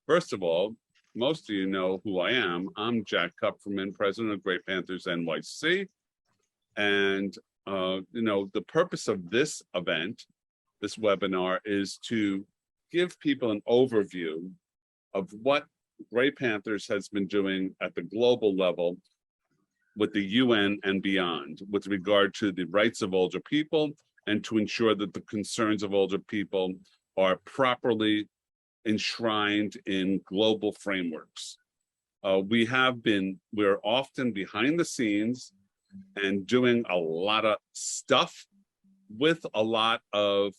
First of all, most of you know who I am. I'm Jack Kupferman, president of Great Panthers NYC. And, the purpose of this event, this webinar, is to give people an overview of what Great Panthers has been doing at the global level with the UN and beyond, with regard to the rights of older people and to ensure that the concerns of older people are properly enshrined in global frameworks. We're often behind the scenes and doing a lot of stuff with a lot of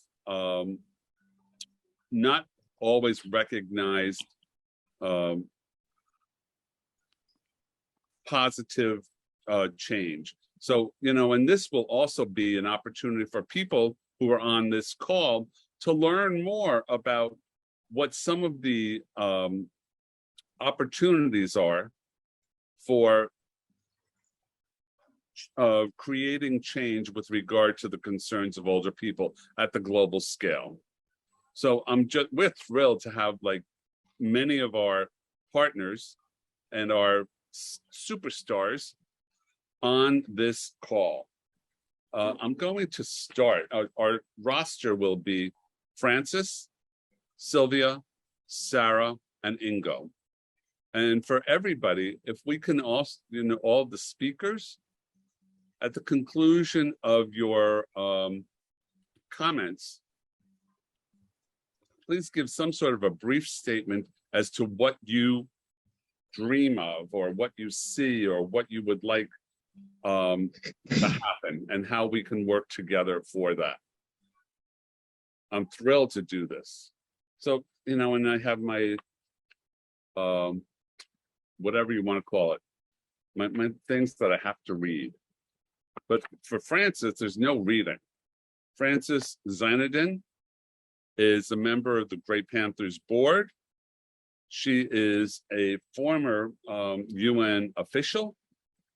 not always recognized positive change. So, and this will also be an opportunity for people who are on this call to learn more about what some of the opportunities are for creating change with regard to the concerns of older people at the global scale. So we're thrilled to have many of our partners and our superstars on this call. I'm going to start. Our roster will be Francis, Sylvia, Sarah, and Ingo. And for everybody, if we can also, all the speakers, at the conclusion of your comments, please give some sort of a brief statement as to what you dream of, or what you see, or what you would like to happen, and how we can work together for that. I'm thrilled to do this. So, and I have my, whatever you want to call it, my things that I have to read. But for Francis, there's no reading. Francis Zainadin is a member of the Great Panthers board. She is a former UN official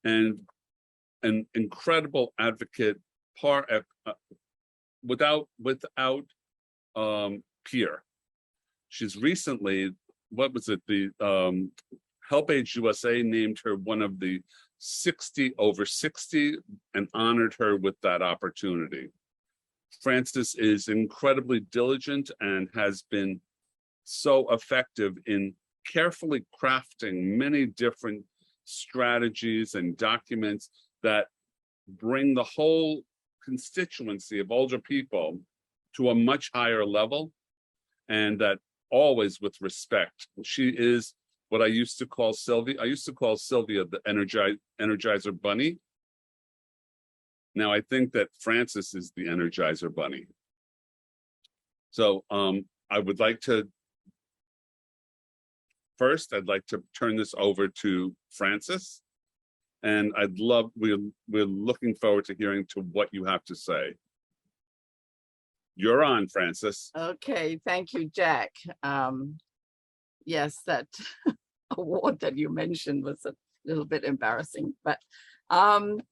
and an incredible advocate, without peer. She's recently, the Help Age USA named her one of the 60 over 60 and honored her with that opportunity. Francis is incredibly diligent and has been so effective in carefully crafting many different strategies and documents that bring the whole constituency of older people to a much higher level, and that always with respect. She is what I used to call Sylvia. I used to call Sylvia the Energizer Bunny. Now I think that Francis is the Energizer Bunny. So I would like to, first, I'd like to turn this over to Francis. And we're looking forward to hearing to what you have to say. You're on, Francis. Okay, thank you, Jack. Yes, that award that you mentioned was a little bit embarrassing, but I'm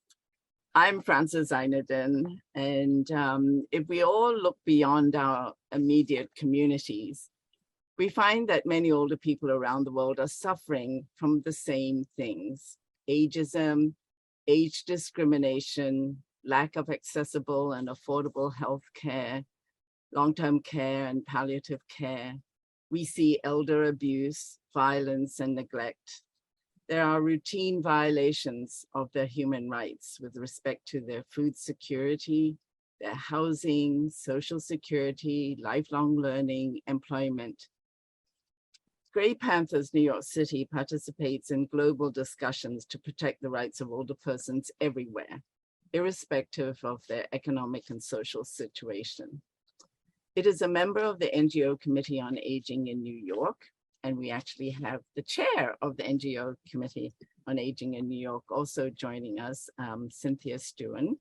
Francis Zainadin, and if we all look beyond our immediate communities, we find that many older people around the world are suffering from the same things: ageism, age discrimination, lack of accessible and affordable health care, long-term care and palliative care. We see elder abuse, violence, and neglect. There are routine violations of their human rights with respect to their food security, their housing, social security, lifelong learning, employment. Great Panthers New York City participates in global discussions to protect the rights of older persons everywhere, irrespective of their economic and social situation. It is a member of the NGO Committee on Aging in New York, and we actually have the chair of the NGO Committee on Aging in New York also joining us, Cynthia Stewin,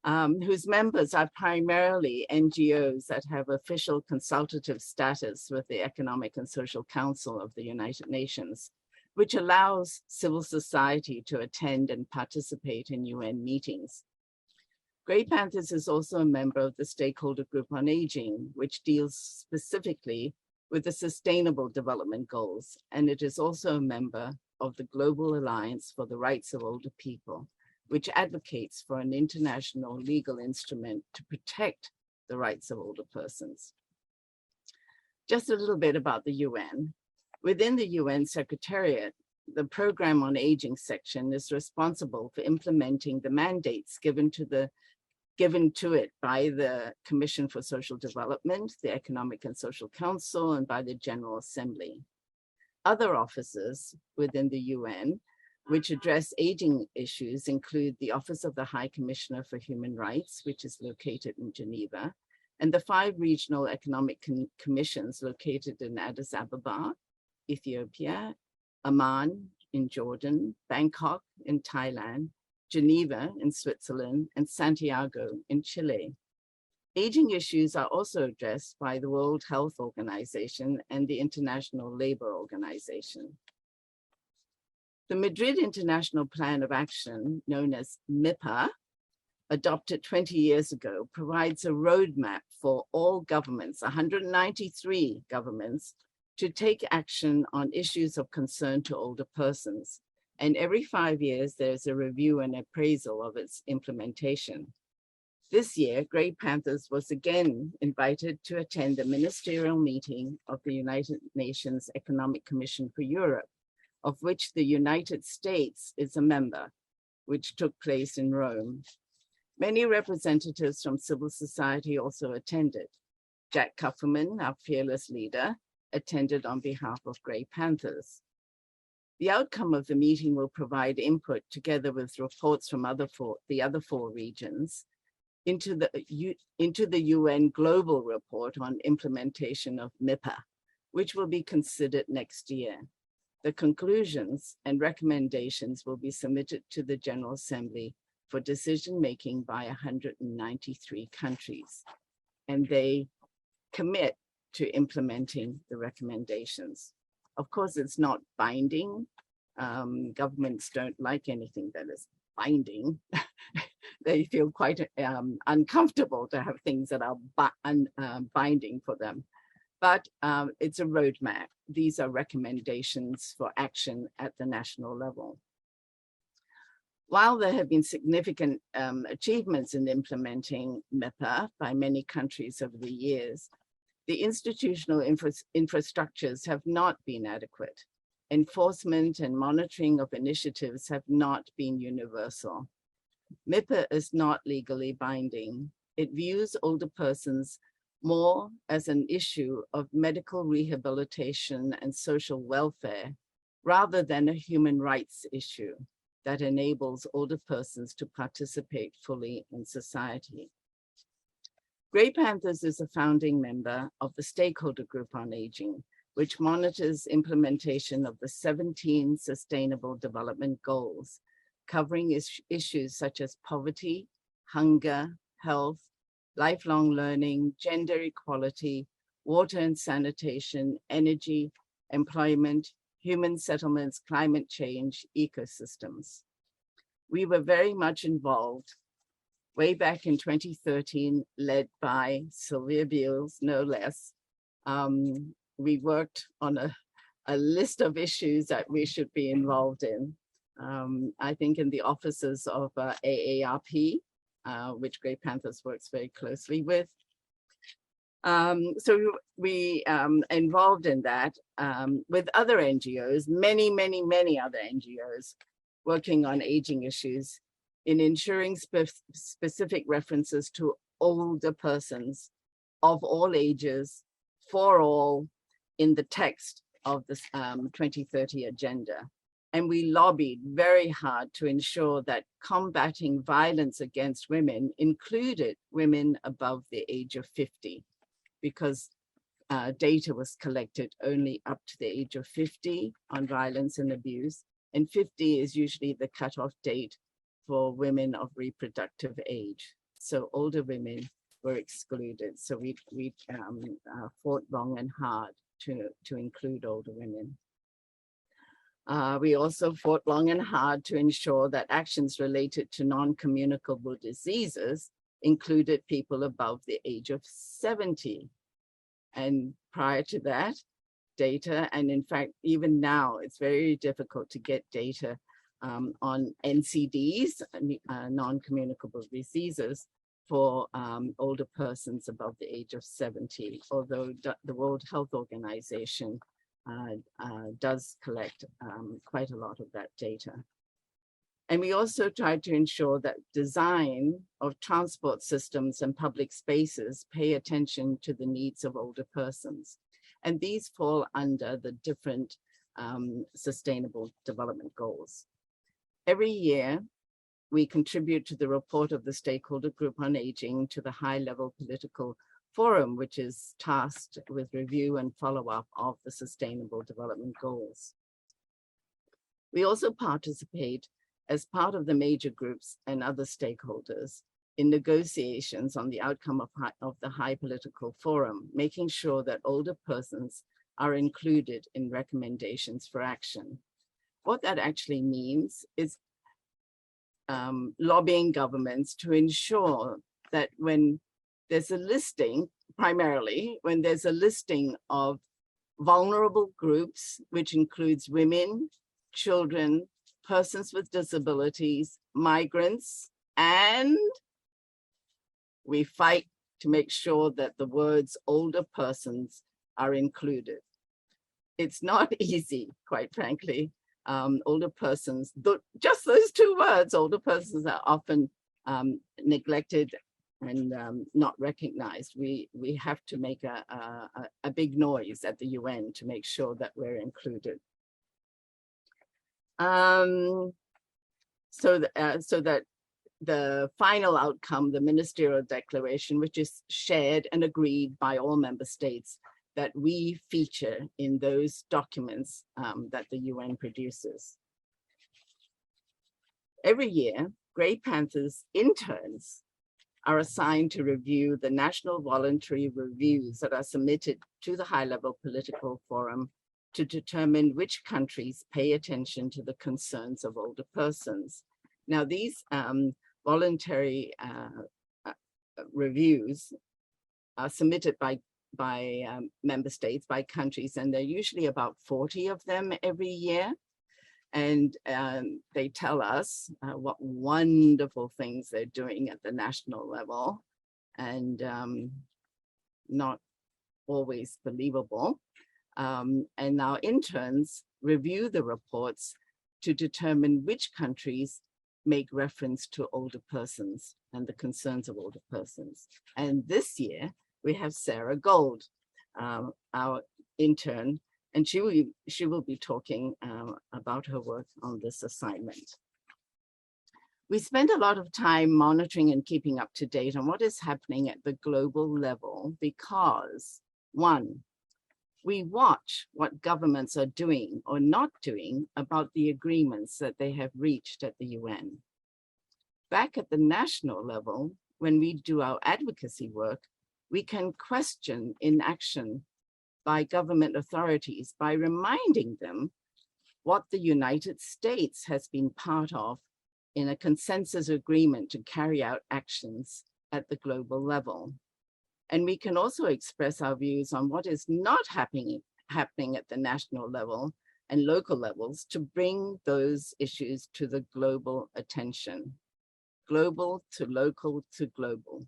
whose members are primarily NGOs that have official consultative status with the Economic and Social Council of the United Nations, which allows civil society to attend and participate in UN meetings. Great Panthers is also a member of the Stakeholder Group on Aging, which deals specifically with the Sustainable Development Goals, and it is also a member of the Global Alliance for the Rights of Older People, which advocates for an international legal instrument to protect the rights of older persons. Just a little bit about the UN. Within the UN Secretariat, the Program on Aging section is responsible for implementing the mandates given to it by the Commission for Social Development, the Economic and Social Council, and by the General Assembly. Other offices within the UN which address aging issues include the Office of the High Commissioner for Human Rights, which is located in Geneva, and the 5 regional economic commissions located in Addis Ababa, Ethiopia, Amman in Jordan, Bangkok in Thailand, Geneva in Switzerland, and Santiago in Chile. Aging issues are also addressed by the World Health Organization and the International Labour Organization. The Madrid International Plan of Action, known as MIPA, adopted 20 years ago, provides a roadmap for all governments, 193 governments, to take action on issues of concern to older persons. And every 5 years, there's a review and appraisal of its implementation. This year, Grey Panthers was again invited to attend the ministerial meeting of the United Nations Economic Commission for Europe, of which the United States is a member, which took place in Rome. Many representatives from civil society also attended. Jack Kufferman, our fearless leader, attended on behalf of Grey Panthers. The outcome of the meeting will provide input together with reports from the other four regions into the UN Global Report on implementation of MIPA, which will be considered next year. The conclusions and recommendations will be submitted to the General Assembly for decision-making by 193 countries, and they commit to implementing the recommendations. Of course, it's not binding. Governments don't like anything that is binding. They feel quite uncomfortable to have things that are binding for them. But it's a roadmap. These are recommendations for action at the national level. While there have been significant achievements in implementing MIPA by many countries over the years, the institutional infrastructures have not been adequate. Enforcement and monitoring of initiatives have not been universal. MIPA is not legally binding. It views older persons more as an issue of medical rehabilitation and social welfare, rather than a human rights issue that enables older persons to participate fully in society. Grey Panthers is a founding member of the Stakeholder Group on Aging, which monitors implementation of the 17 Sustainable Development Goals, covering issues such as poverty, hunger, health, lifelong learning, gender equality, water and sanitation, energy, employment, human settlements, climate change, ecosystems. We were very much involved way back in 2013, led by Sylvia Beals, no less. We worked on a list of issues that we should be involved in. I think in the offices of AARP, which Grey Panthers works very closely with. So we involved in that with other NGOs, many other NGOs working on aging issues in ensuring specific references to older persons of all ages for all in the text of the 2030 agenda. And we lobbied very hard to ensure that combating violence against women included women above the age of 50, because data was collected only up to the age of 50 on violence and abuse, and 50 is usually the cutoff date for women of reproductive age. So older women were excluded. So we fought long and hard to include older women. We also fought long and hard to ensure that actions related to non-communicable diseases included people above the age of 70. And prior to that, data. And in fact, even now, it's very difficult to get data on NCDs, non-communicable diseases, for older persons above the age of 70, although the World Health Organization does collect quite a lot of that data. And we also try to ensure that design of transport systems and public spaces pay attention to the needs of older persons. And these fall under the different sustainable development goals. Every year, we contribute to the report of the Stakeholder Group on Aging to the high-level political forum, which is tasked with review and follow-up of the Sustainable Development Goals. We also participate as part of the major groups and other stakeholders in negotiations on the outcome of the high political forum, making sure that older persons are included in recommendations for action. What that actually means is lobbying governments to ensure that when there's a listing, primarily when there's a listing of vulnerable groups, which includes women, children, persons with disabilities, migrants, and we fight to make sure that the words older persons are included. It's not easy, quite frankly. Older persons, just those two words, older persons, are often neglected and not recognized. We have to make a big noise at the UN to make sure that we're included. So that the final outcome, the ministerial declaration, which is shared and agreed by all member states, that we feature in those documents that the UN produces. Every year, Grey Panthers interns are assigned to review the national voluntary reviews that are submitted to the high-level political forum to determine which countries pay attention to the concerns of older persons. Now, these voluntary reviews are submitted by member states, by countries, and there are usually about 40 of them every year. And they tell us what wonderful things they're doing at the national level, and not always believable. And our interns review the reports to determine which countries make reference to older persons and the concerns of older persons. And this year, we have Sarah Gold, our intern, and she will be talking about her work on this assignment. We spend a lot of time monitoring and keeping up to date on what is happening at the global level because, one, we watch what governments are doing or not doing about the agreements that they have reached at the UN. Back at the national level, when we do our advocacy work, we can question inaction by government authorities by reminding them what the United States has been part of in a consensus agreement to carry out actions at the global level. And we can also express our views on what is not happening at the national level and local levels to bring those issues to the global attention. Global to local to global.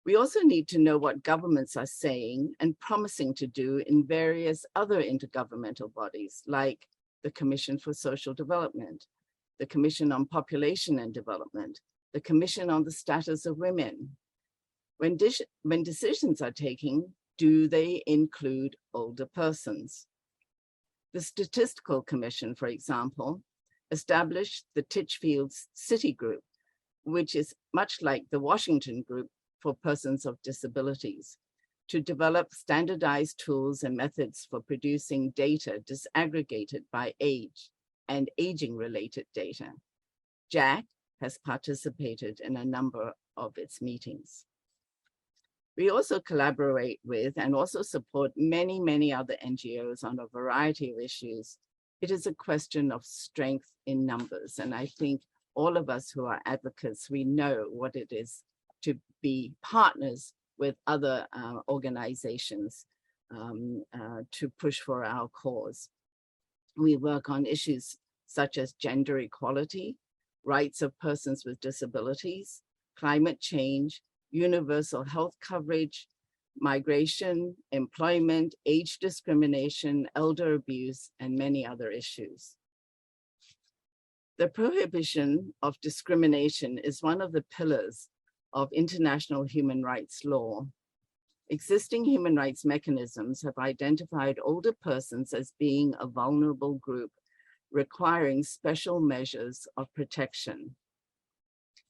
We also need to know what governments are saying and promising to do in various other intergovernmental bodies, like the Commission for Social Development, the Commission on Population and Development, the Commission on the Status of Women. When decisions are taken, do they include older persons? The Statistical Commission, for example, established the Titchfield City Group, which is much like the Washington Group for persons of disabilities, to develop standardized tools and methods for producing data disaggregated by age and aging-related data. Jack has participated in a number of its meetings. We also collaborate with and also support many, many other NGOs on a variety of issues. It is a question of strength in numbers, and I think all of us who are advocates, we know what it is to be partners with other organizations to push for our cause. We work on issues such as gender equality, rights of persons with disabilities, climate change, universal health coverage, migration, employment, age discrimination, elder abuse, and many other issues. The prohibition of discrimination is one of the pillars of international human rights law. Existing human rights mechanisms have identified older persons as being a vulnerable group requiring special measures of protection.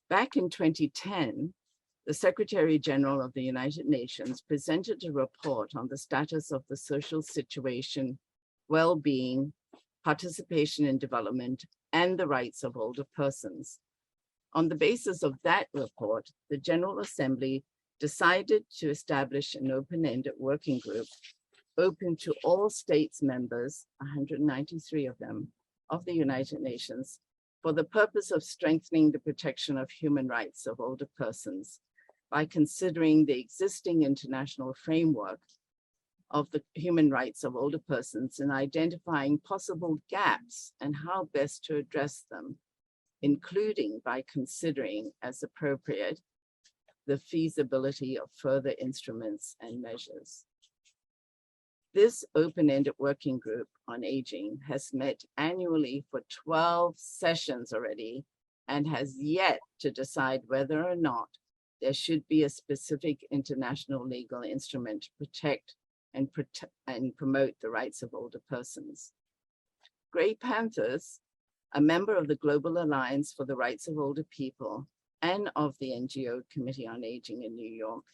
Back in 2010, the Secretary General of the United Nations presented a report on the status of the social situation, well-being, participation in development, and the rights of older persons. On the basis of that report, the General Assembly decided to establish an open-ended working group open to all states members, 193 of them, of the United Nations, for the purpose of strengthening the protection of human rights of older persons by considering the existing international framework of the human rights of older persons and identifying possible gaps and how best to address them, including by considering, as appropriate, the feasibility of further instruments and measures. This open-ended working group on aging has met annually for 12 sessions already and has yet to decide whether or not there should be a specific international legal instrument to protect and promote the rights of older persons. Grey Panthers, a member of the Global Alliance for the Rights of Older People and of the NGO Committee on Aging in New York,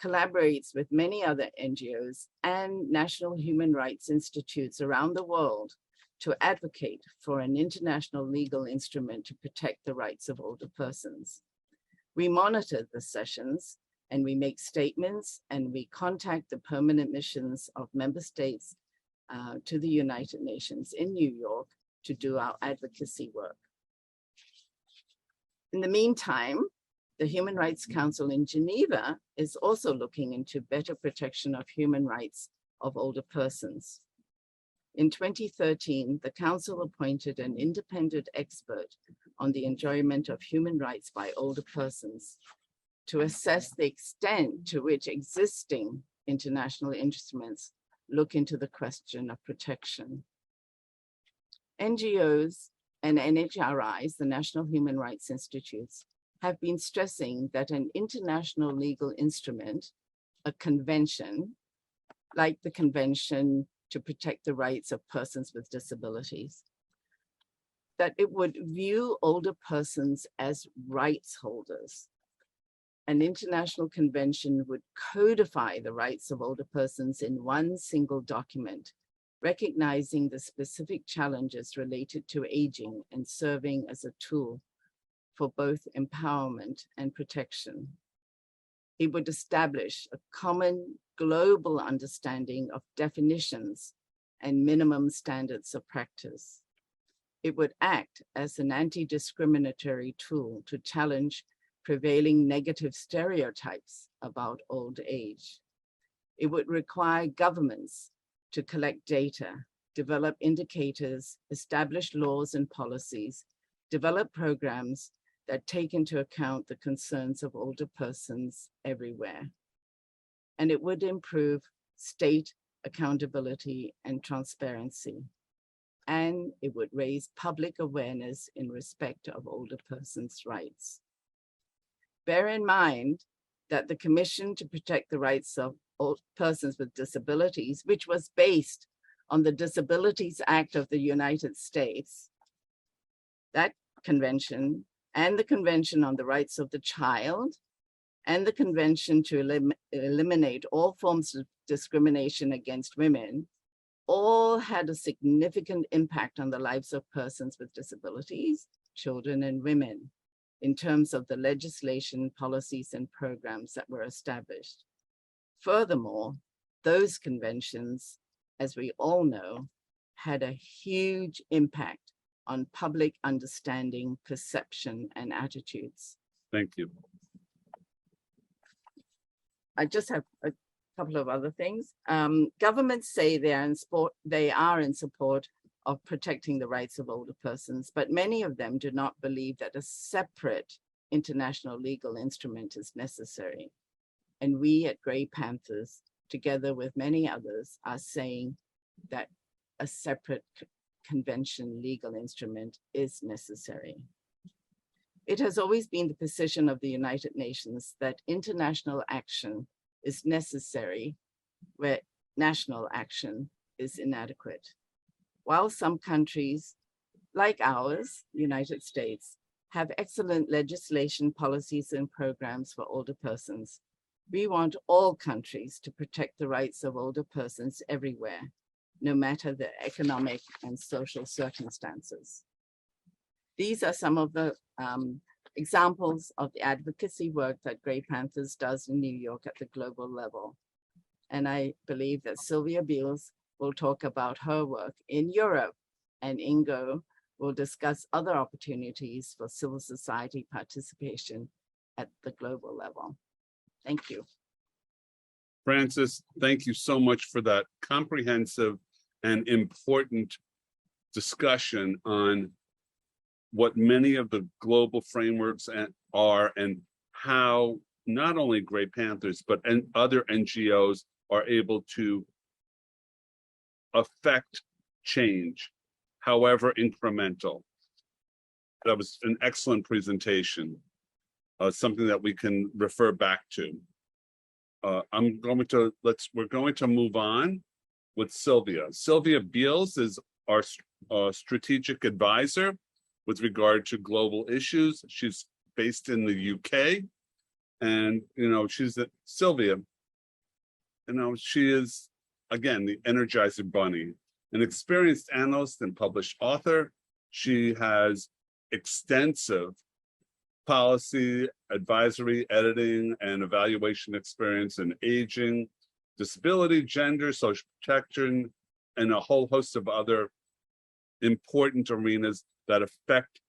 collaborates with many other NGOs and national human rights institutes around the world to advocate for an international legal instrument to protect the rights of older persons. We monitor the sessions and we make statements and we contact the permanent missions of member states to the United Nations in New York to do our advocacy work. In the meantime, the Human Rights Council in Geneva is also looking into better protection of human rights of older persons. In 2013, the Council appointed an independent expert on the enjoyment of human rights by older persons to assess the extent to which existing international instruments look into the question of protection. NGOs and NHRIs, the National Human Rights Institutes, have been stressing that an international legal instrument, a convention, like the Convention to Protect the Rights of Persons with Disabilities, that it would view older persons as rights holders. An international convention would codify the rights of older persons in one single document, recognizing the specific challenges related to aging and serving as a tool for both empowerment and protection. It would establish a common global understanding of definitions and minimum standards of practice. It would act as an anti-discriminatory tool to challenge prevailing negative stereotypes about old age. It would require governments to collect data, develop indicators, establish laws and policies, develop programs that take into account the concerns of older persons everywhere. And it would improve state accountability and transparency. And it would raise public awareness in respect of older persons' rights. Bear in mind that the Commission to Protect the Rights of Persons with Disabilities, which was based on the Disabilities Act of the United States, that convention and the Convention on the Rights of the Child and the Convention to eliminate all forms of discrimination against women all had a significant impact on the lives of persons with disabilities, children and women, in terms of the legislation, policies, and programs that were established. Furthermore, those conventions, as we all know, had a huge impact on public understanding, perception, and attitudes. Thank you. I just have couple of other things. Governments say they are in support of protecting the rights of older persons, but many of them do not believe that a separate international legal instrument is necessary. And we at Grey Panthers, together with many others, are saying that a separate convention legal instrument is necessary. It has always been the position of the United Nations that international action is necessary where national action is inadequate. While some countries, like ours, United States, have excellent legislation, policies, and programs for older persons, we want all countries to protect the rights of older persons everywhere, no matter their economic and social circumstances. These are some of the examples of the advocacy work that Grey Panthers does in New York at the global level. And I believe that Sylvia Beals will talk about her work in Europe, and Ingo will discuss other opportunities for civil society participation at the global level. Thank you. Frances, thank you so much for that comprehensive and important discussion on what many of the global frameworks are and how not only Grey Panthers, but other NGOs are able to affect change, however incremental. That was an excellent presentation, something that we can refer back to. We're going to move on with Sylvia. Sylvia Beals is our strategic advisor with regard to global issues. She's based in the UK, and Sylvia, she is, again, the Energizer Bunny, an experienced analyst and published author. She has extensive policy, advisory, editing, and evaluation experience in aging, disability, gender, social protection, and a whole host of other important arenas that affect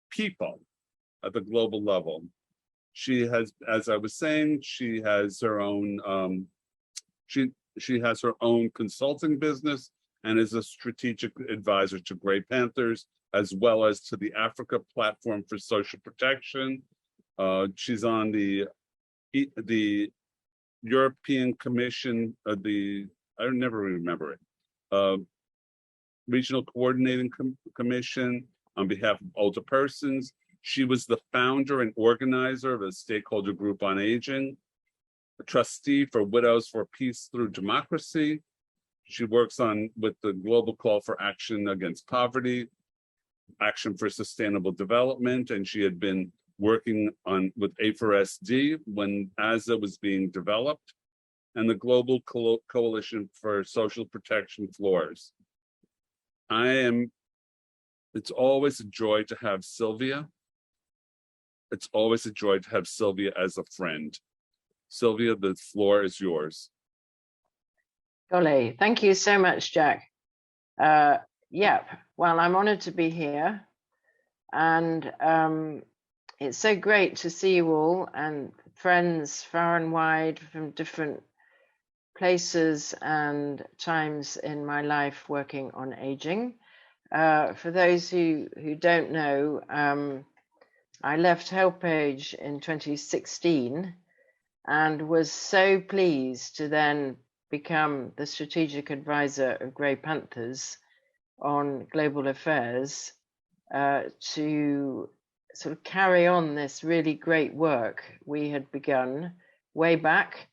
people at the global level. She has, as I was saying, she has her own she has her own consulting business and is a strategic advisor to Grey Panthers, as well as to the Africa Platform for Social Protection. She's on the European Commission, I never remember it, Regional Coordinating Commission on behalf of older persons. She was the founder and organizer of a stakeholder group on aging, a trustee for Widows for Peace Through Democracy. She works with the global call for action against poverty, Action for Sustainable Development, and she had been working with A4SD when ASA was being developed, and the Global Coalition for Social Protection Floors. It's always a joy to have Sylvia. It's always a joy to have Sylvia as a friend. Sylvia, the floor is yours. Golly, thank you so much, Jack. Well, I'm honored to be here, and it's so great to see you all and friends far and wide from different places and times in my life working on aging. For those who don't know, I left HelpAge in 2016 and was so pleased to then become the strategic advisor of Grey Panthers on global affairs, to sort of carry on this really great work we had begun way back.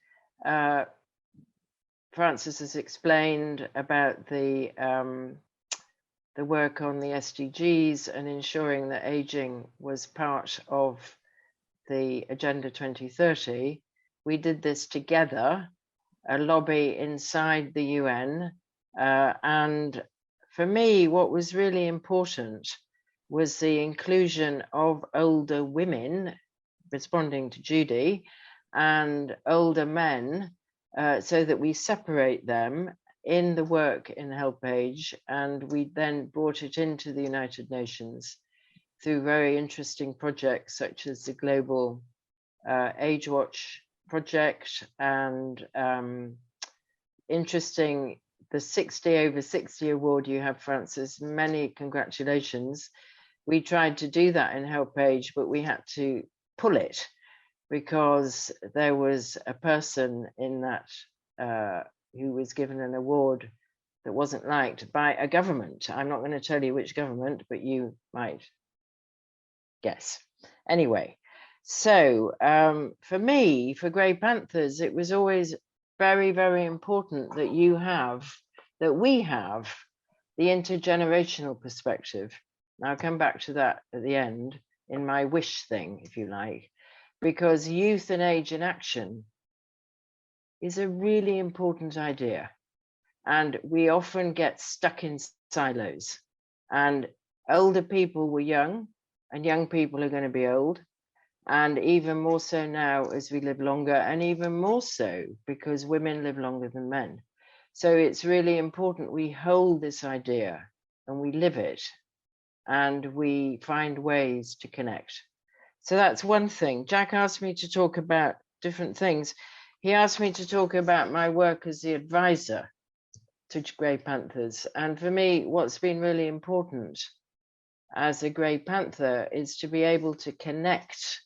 Frances has explained about the work on the SDGs and ensuring that aging was part of the Agenda 2030. We did this together, a lobby inside the UN, and for me, what was really important was the inclusion of older women, responding to Judy, and older men, so that we separate them in the work in HelpAge, and we then brought it into the United Nations through very interesting projects such as the Global Age Watch project, and interesting, the 60 over 60 award you have, Francis. Many congratulations. We tried to do that in HelpAge, but we had to pull it because there was a person in that who was given an award that wasn't liked by a government. I'm not going to tell you which government, but you might guess. Anyway, so for me, for Grey Panthers, it was always very, very important that we have the intergenerational perspective. Now I'll come back to that at the end in my wish thing, if you like, because youth and age in action is a really important idea. And we often get stuck in silos, and older people were young and young people are going to be old. And even more so now as we live longer, and even more so because women live longer than men. So it's really important we hold this idea and we live it and we find ways to connect. So that's one thing. Jack asked me to talk about different things. He asked me to talk about my work as the advisor to Grey Panthers. And for me, what's been really important as a Grey Panther is to be able to connect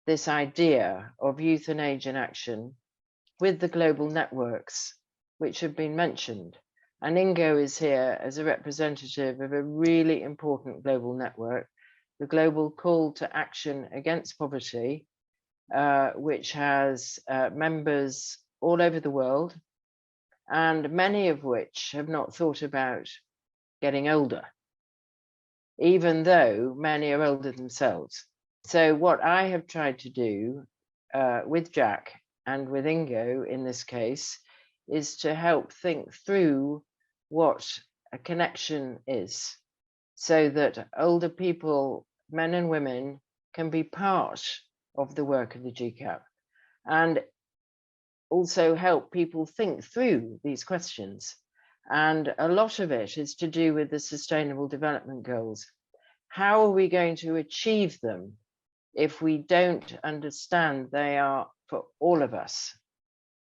this idea of youth and age in action with the global networks which have been mentioned. And Ingo is here as a representative of a really important global network, the Global Call to Action Against Poverty, which has members all over the world, and many of which have not thought about getting older, even though many are older themselves. So what I have tried to do with Jack and with Ingo in this case is to help think through what a connection is, so that older people, men and women, can be part of the work of the GCAP, and also help people think through these questions. And a lot of it is to do with the Sustainable Development Goals. How are we going to achieve them if we don't understand they are for all of us?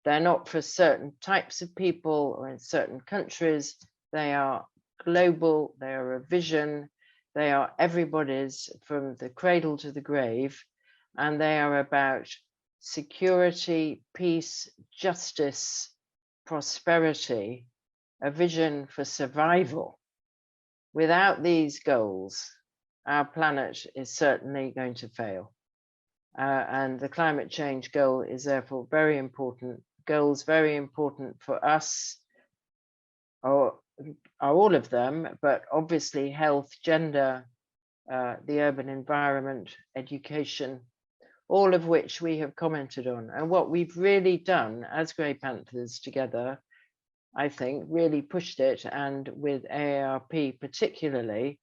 They're not for certain types of people or in certain countries. They are global, they are a vision, they are everybody's from the cradle to the grave, and they are about security, peace, justice, prosperity, a vision for survival. Without these goals, our planet is certainly going to fail. And the climate change goal is therefore very important. Goals very important for us, or are all of them, but obviously health, gender, the urban environment, education, all of which we have commented on. And what we've really done as Grey Panthers together, I think, really pushed it, and with AARP particularly,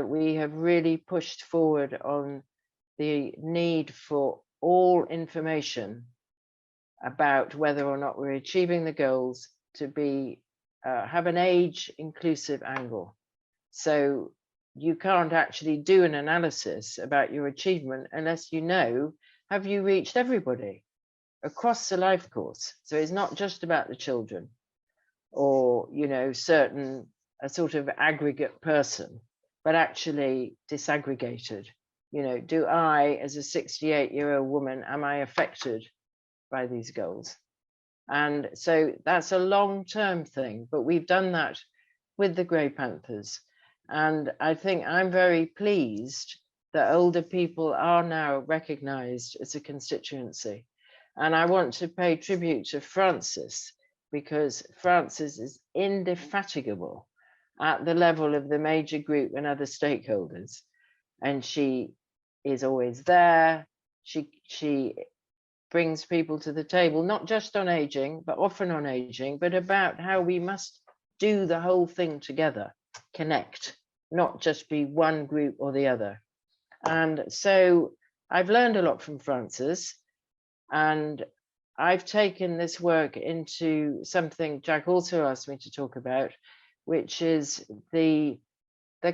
we have really pushed forward on the need for all information about whether or not we're achieving the goals to be have an age inclusive angle. So you can't actually do an analysis about your achievement unless you know, have you reached everybody across the life course? So it's not just about the children or, you know, a sort of aggregate person, but actually disaggregated. You know, do I, as a 68-year-old woman, am I affected by these goals? And so that's a long-term thing, but we've done that with the Grey Panthers. And I think I'm very pleased that older people are now recognized as a constituency. And I want to pay tribute to Frances, because Frances is indefatigable at the level of the major group and other stakeholders. And she is always there. She brings people to the table, not just on aging, but often on aging, but about how we must do the whole thing together, connect, not just be one group or the other. And so I've learned a lot from Frances, and I've taken this work into something Jack also asked me to talk about, which is the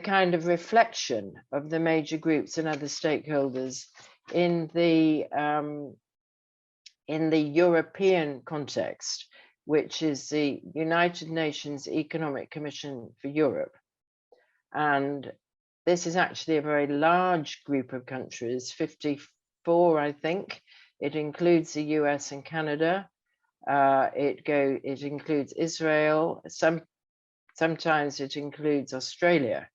kind of reflection of the major groups and other stakeholders in the in the European context, which is the United Nations Economic Commission for Europe. And this is actually a very large group of countries, 54, I think. It includes the US and Canada. It includes Israel. Sometimes it includes Australia.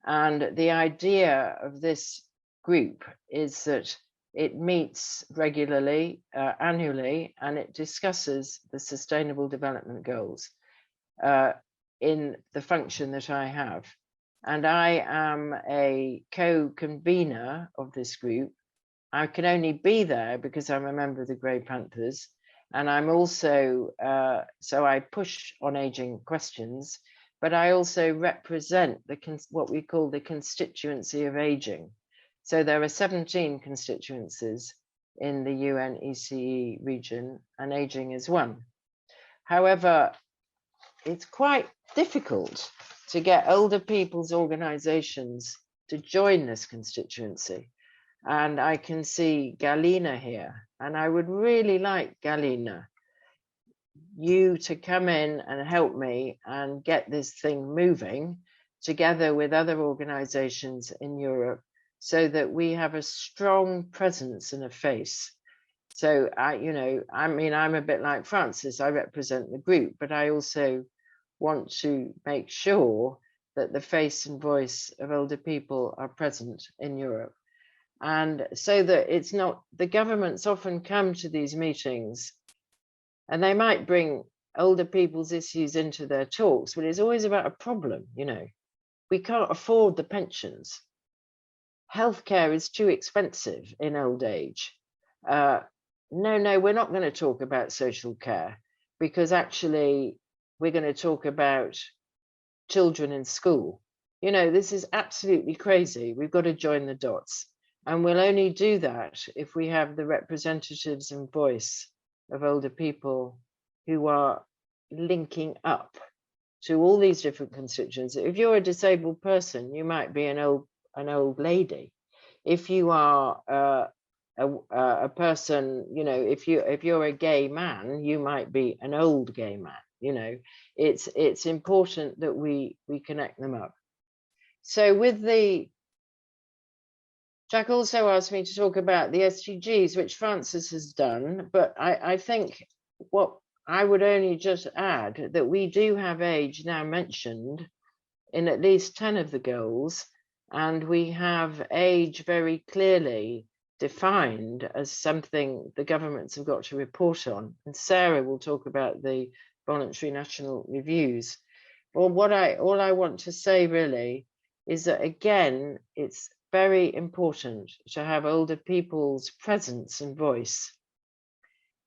And the idea of this group is that it meets regularly, annually, and it discusses the Sustainable Development Goals in the function that I have. And I am a co-convener of this group. I can only be there because I'm a member of the Grey Panthers. And I'm also, so I push on aging questions, but I also represent what we call the constituency of aging. So there are 17 constituencies in the UNECE region, and aging is one. However, it's quite difficult to get older people's organizations to join this constituency. And I can see Galina here, and I would really like, Galina, you to come in and help me and get this thing moving together with other organizations in Europe so that we have a strong presence and a face. So I'm a bit like Francis, I represent the group, but I also want to make sure that the face and voice of older people are present in Europe. And so that it's not, the governments often come to these meetings and they might bring older people's issues into their talks, but it's always about a problem, We can't afford the pensions. Healthcare is too expensive in old age. No, we're not going to talk about social care because actually we're going to talk about children in school. This is absolutely crazy. We've got to join the dots. And we'll only do that if we have the representatives and voice of older people who are linking up to all these different constituents. If you're a disabled person, you might be an old lady. If you are a person, if you're a gay man, you might be an old gay man. It's important that we connect them up. So with Jack also asked me to talk about the SDGs, which Francis has done, but I think what I would only just add that we do have age now mentioned in at least 10 of the goals, and we have age very clearly defined as something the governments have got to report on. And Sarah will talk about the voluntary national reviews. Well, all I want to say really is that, again, it's very important to have older people's presence and voice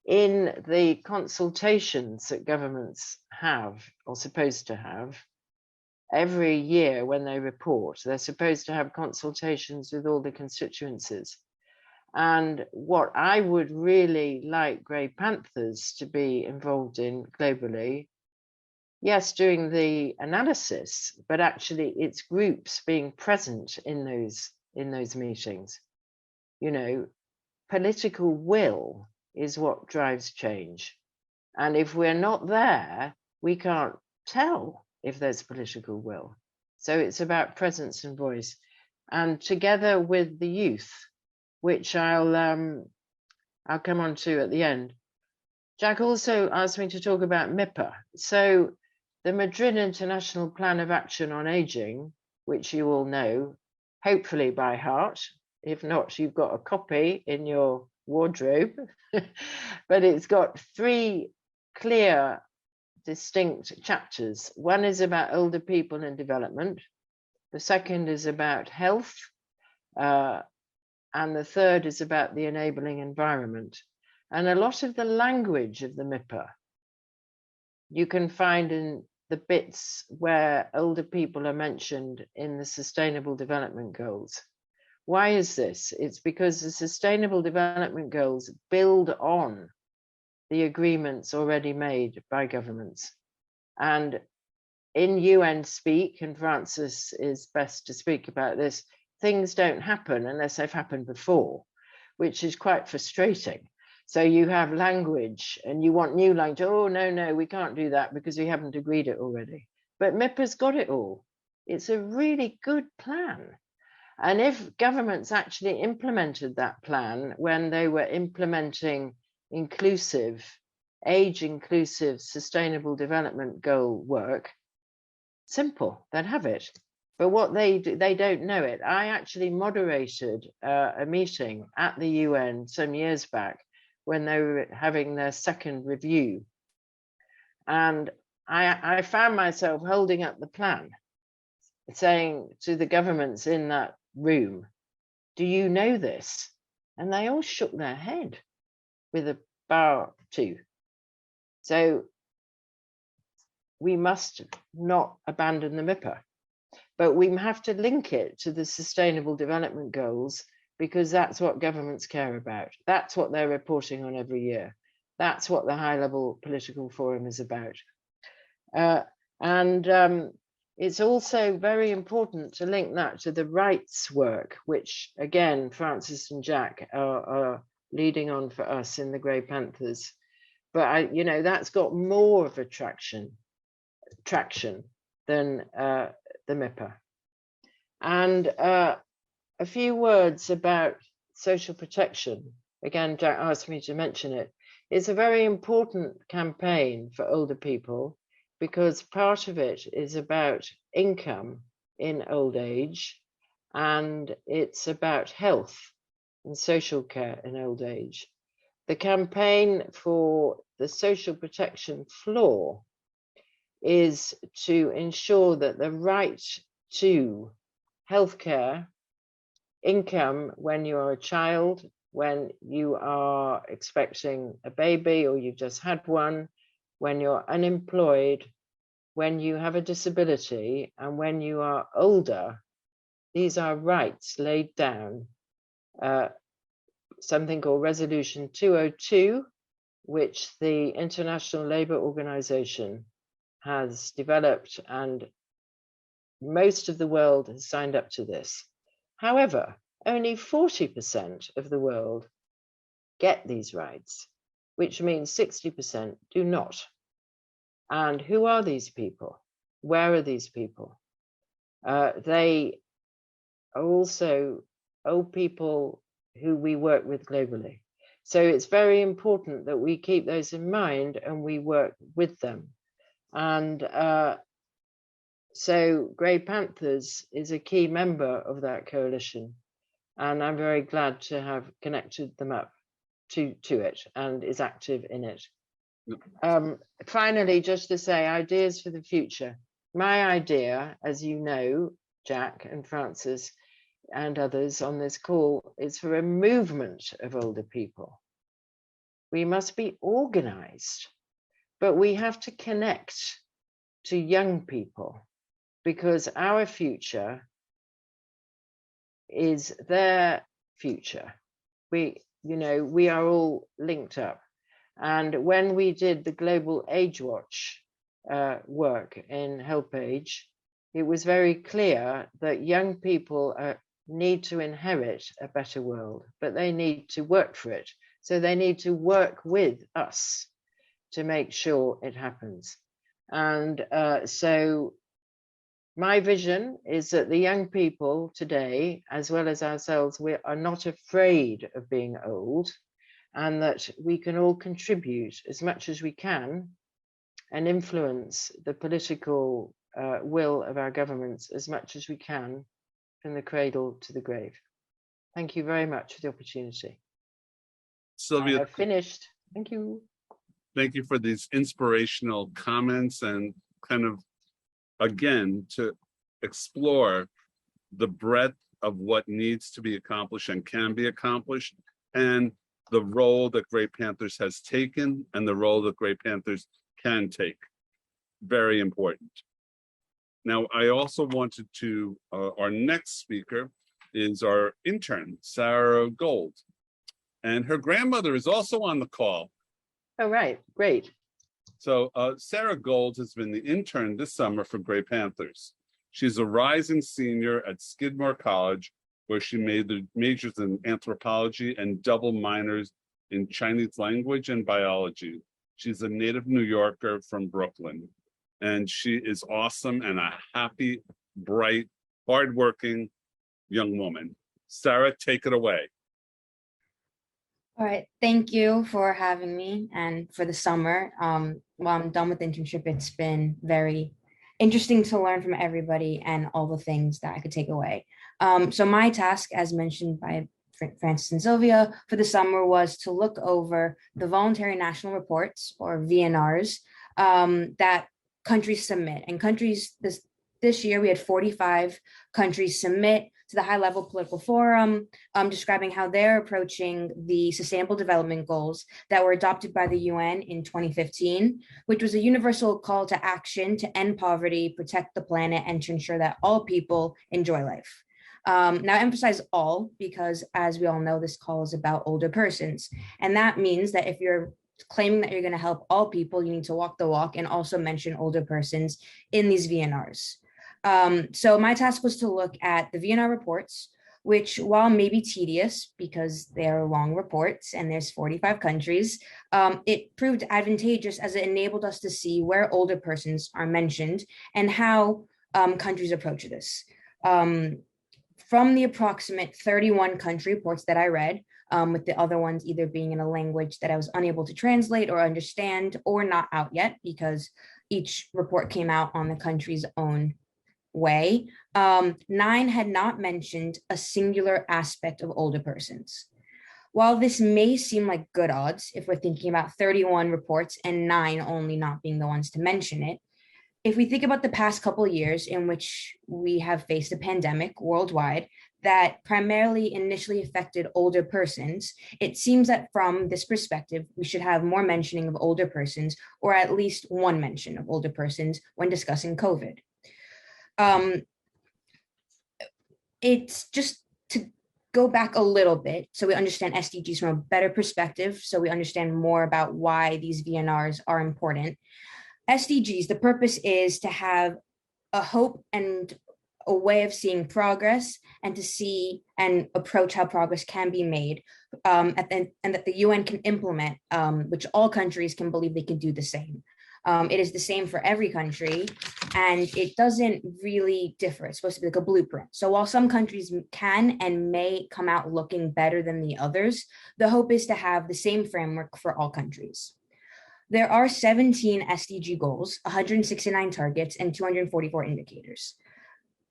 in the consultations that governments have or supposed to have. Every year when they report, they're supposed to have consultations with all the constituencies. And what I would really like Grey Panthers to be involved in globally, yes, doing the analysis, but actually it's groups being present in those meetings. Political will is what drives change. And if we're not there, we can't tell if there's political will. So it's about presence and voice. And together with the youth, which I'll come on to at the end. Jack also asked me to talk about MIPA. So the Madrid International Plan of Action on Aging, which you all know, hopefully by heart. If not, you've got a copy in your wardrobe. But it's got 3 clear, distinct chapters. One is about older people and development. The second is about health. And the third is about the enabling environment. And a lot of the language of the MIPA you can find in the bits where older people are mentioned in the Sustainable Development Goals. Why is this? It's because the Sustainable Development Goals build on the agreements already made by governments. And in UN speak, and Francis is best to speak about this, things don't happen unless they've happened before, which is quite frustrating. So you have language and you want new language. Oh, no, we can't do that because we haven't agreed it already. But MIPA's got it all. It's a really good plan. And if governments actually implemented that plan when they were implementing age-inclusive sustainable development goal work, simple, they'd have it. But what they do, they don't know it. I actually moderated a meeting at the UN some years back when they were having their second review. And I found myself holding up the plan, saying to the governments in that room, do you know this? And they all shook their head with a bow to. So we must not abandon the MIPA, but we have to link it to the Sustainable Development Goals because that's what governments care about. That's what they're reporting on every year. That's what the high-level political forum is about. It's also very important to link that to the rights work, which again, Francis and Jack are leading on for us in the Grey Panthers. But that's got more of a traction than the MIPA. And a few words about social protection. Again, Jack asked me to mention it. It's a very important campaign for older people because part of it is about income in old age, and it's about health and social care in old age. The campaign for the social protection floor is to ensure that the right to healthcare, income when you are a child, when you are expecting a baby or you've just had one, when you're unemployed, when you have a disability, and when you are older, these are rights laid down. Something called Resolution 202, which the International Labour Organization has developed, and most of the world has signed up to this. However, only 40% of the world get these rights, which means 60% do not. And who are these people? Where are these people? They are also old people who we work with globally. So it's very important that we keep those in mind and we work with them. And so Grey Panthers is a key member of that coalition. And I'm very glad to have connected them up to it and is active in it. Finally, just to say, ideas for the future. My idea, as you know, Jack and Francis and others on this call, is for a movement of older people. We must be organized, but we have to connect to young people because our future is their future. We are all linked up. And when we did the Global Age Watch work in Help Age, it was very clear that young people need to inherit a better world, but they need to work for it. So they need to work with us to make sure it happens. And so my vision is that the young people today, as well as ourselves, we are not afraid of being old, and that we can all contribute as much as we can and influence the political will of our governments as much as we can from the cradle to the grave. Thank you very much for the opportunity. Sylvia, I have finished. Thank you. Thank you for these inspirational comments and kind of, again, to explore the breadth of what needs to be accomplished and can be accomplished, and the role that Grey Panthers has taken and the role that Grey Panthers can take. Very important. Now, I also wanted to, our next speaker is our intern, Sarah Gold. And her grandmother is also on the call. Oh, right, great. So Sarah Gold has been the intern this summer for Grey Panthers. She's a rising senior at Skidmore College, where she made the majors in anthropology and double minors in Chinese language and biology. She's a native New Yorker from Brooklyn, and she is awesome and a happy, bright, hardworking young woman. Sarah, take it away. All right, thank you for having me and for the summer. While I'm done with the internship, it's been very interesting to learn from everybody and all the things that I could take away. So my task, as mentioned by Francis and Sylvia, for the summer was to look over the voluntary national reports, or VNRs, that countries submit. And countries, this year we had 45 countries submit to the high-level political forum, describing how they're approaching the Sustainable Development Goals that were adopted by the UN in 2015, which was a universal call to action to end poverty, protect the planet, and to ensure that all people enjoy life. Now, I emphasize all because, as we all know, this call is about older persons. And that means that if you're claiming that you're going to help all people, you need to walk the walk and also mention older persons in these VNRs. So my task was to look at the VNR reports, which, while maybe tedious because they're long reports and there's 45 countries, it proved advantageous as it enabled us to see where older persons are mentioned and how countries approach this. From the approximate 31 country reports that I read, with the other ones either being in a language that I was unable to translate or understand or not out yet because each report came out on the country's own way, 9 had not mentioned a singular aspect of older persons. While this may seem like good odds, if we're thinking about 31 reports and 9 only not being the ones to mention it, if we think about the past couple of years in which we have faced a pandemic worldwide that primarily initially affected older persons, it seems that from this perspective, we should have more mentioning of older persons, or at least one mention of older persons when discussing COVID. It's just to go back a little bit so we understand SDGs from a better perspective, so we understand more about why these VNRs are important. SDGs, the purpose is to have a hope and a way of seeing progress and to see and approach how progress can be made, and that the UN can implement, which all countries can believe they can do the same. It is the same for every country, and it doesn't really differ. It's supposed to be like a blueprint. So while some countries can and may come out looking better than the others, the hope is to have the same framework for all countries. There are 17 SDG goals, 169 targets, and 244 indicators.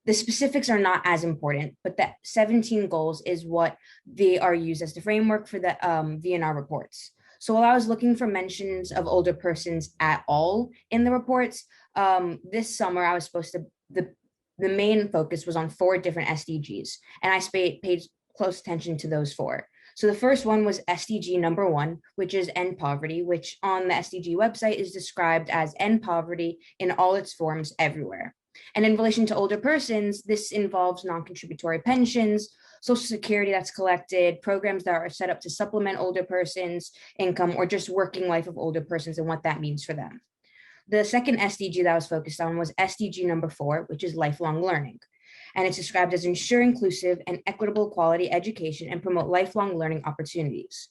The specifics are not as important, but that 17 goals is what they are used as the framework for the VNR reports. So while I was looking for mentions of older persons at all in the reports, this summer I was supposed to, the main focus was on 4 different SDGs, and I paid close attention to those 4. So the first one was SDG number 1, which is end poverty, which on the SDG website is described as end poverty in all its forms everywhere. And in relation to older persons, this involves non-contributory pensions, Social Security that's collected, programs that are set up to supplement older persons' income, or just working life of older persons and what that means for them. The second SDG that I was focused on was SDG number 4, which is lifelong learning. And it's described as ensure inclusive and equitable quality education and promote lifelong learning opportunities.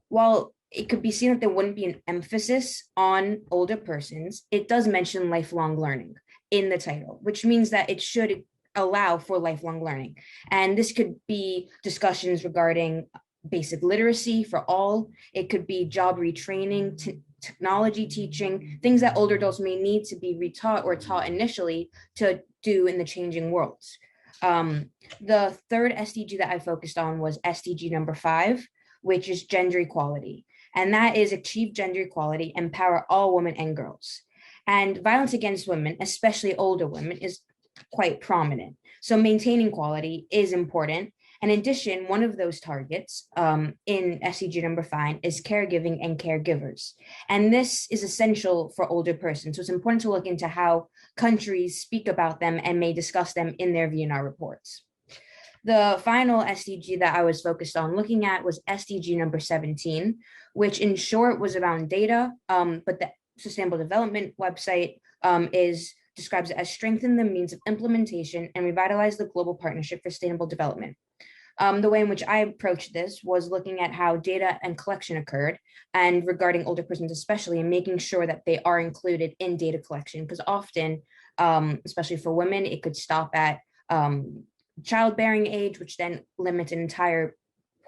While it could be seen that there wouldn't be an emphasis on older persons, it does mention lifelong learning in the title, which means that it should allow for lifelong learning. And this could be discussions regarding basic literacy for all. It could be job retraining, technology teaching, things that older adults may need to be retaught or taught initially to do in the changing worlds. The third SDG that I focused on was SDG number 5, which is gender equality. And that is achieve gender equality, empower all women and girls. And violence against women, especially older women, is quite prominent. So maintaining equality is important. And in addition, one of those targets in SDG number 5 is caregiving and caregivers. And this is essential for older persons. So it's important to look into how countries speak about them and may discuss them in their VNR reports. The final SDG that I was focused on looking at was SDG number 17, which in short was around data, but the Sustainable Development website describes it as strengthen the means of implementation and revitalize the global partnership for sustainable development. The way in which I approached this was looking at how data and collection occurred, and regarding older persons especially, and making sure that they are included in data collection, because often, especially for women, it could stop at childbearing age, which then limits an entire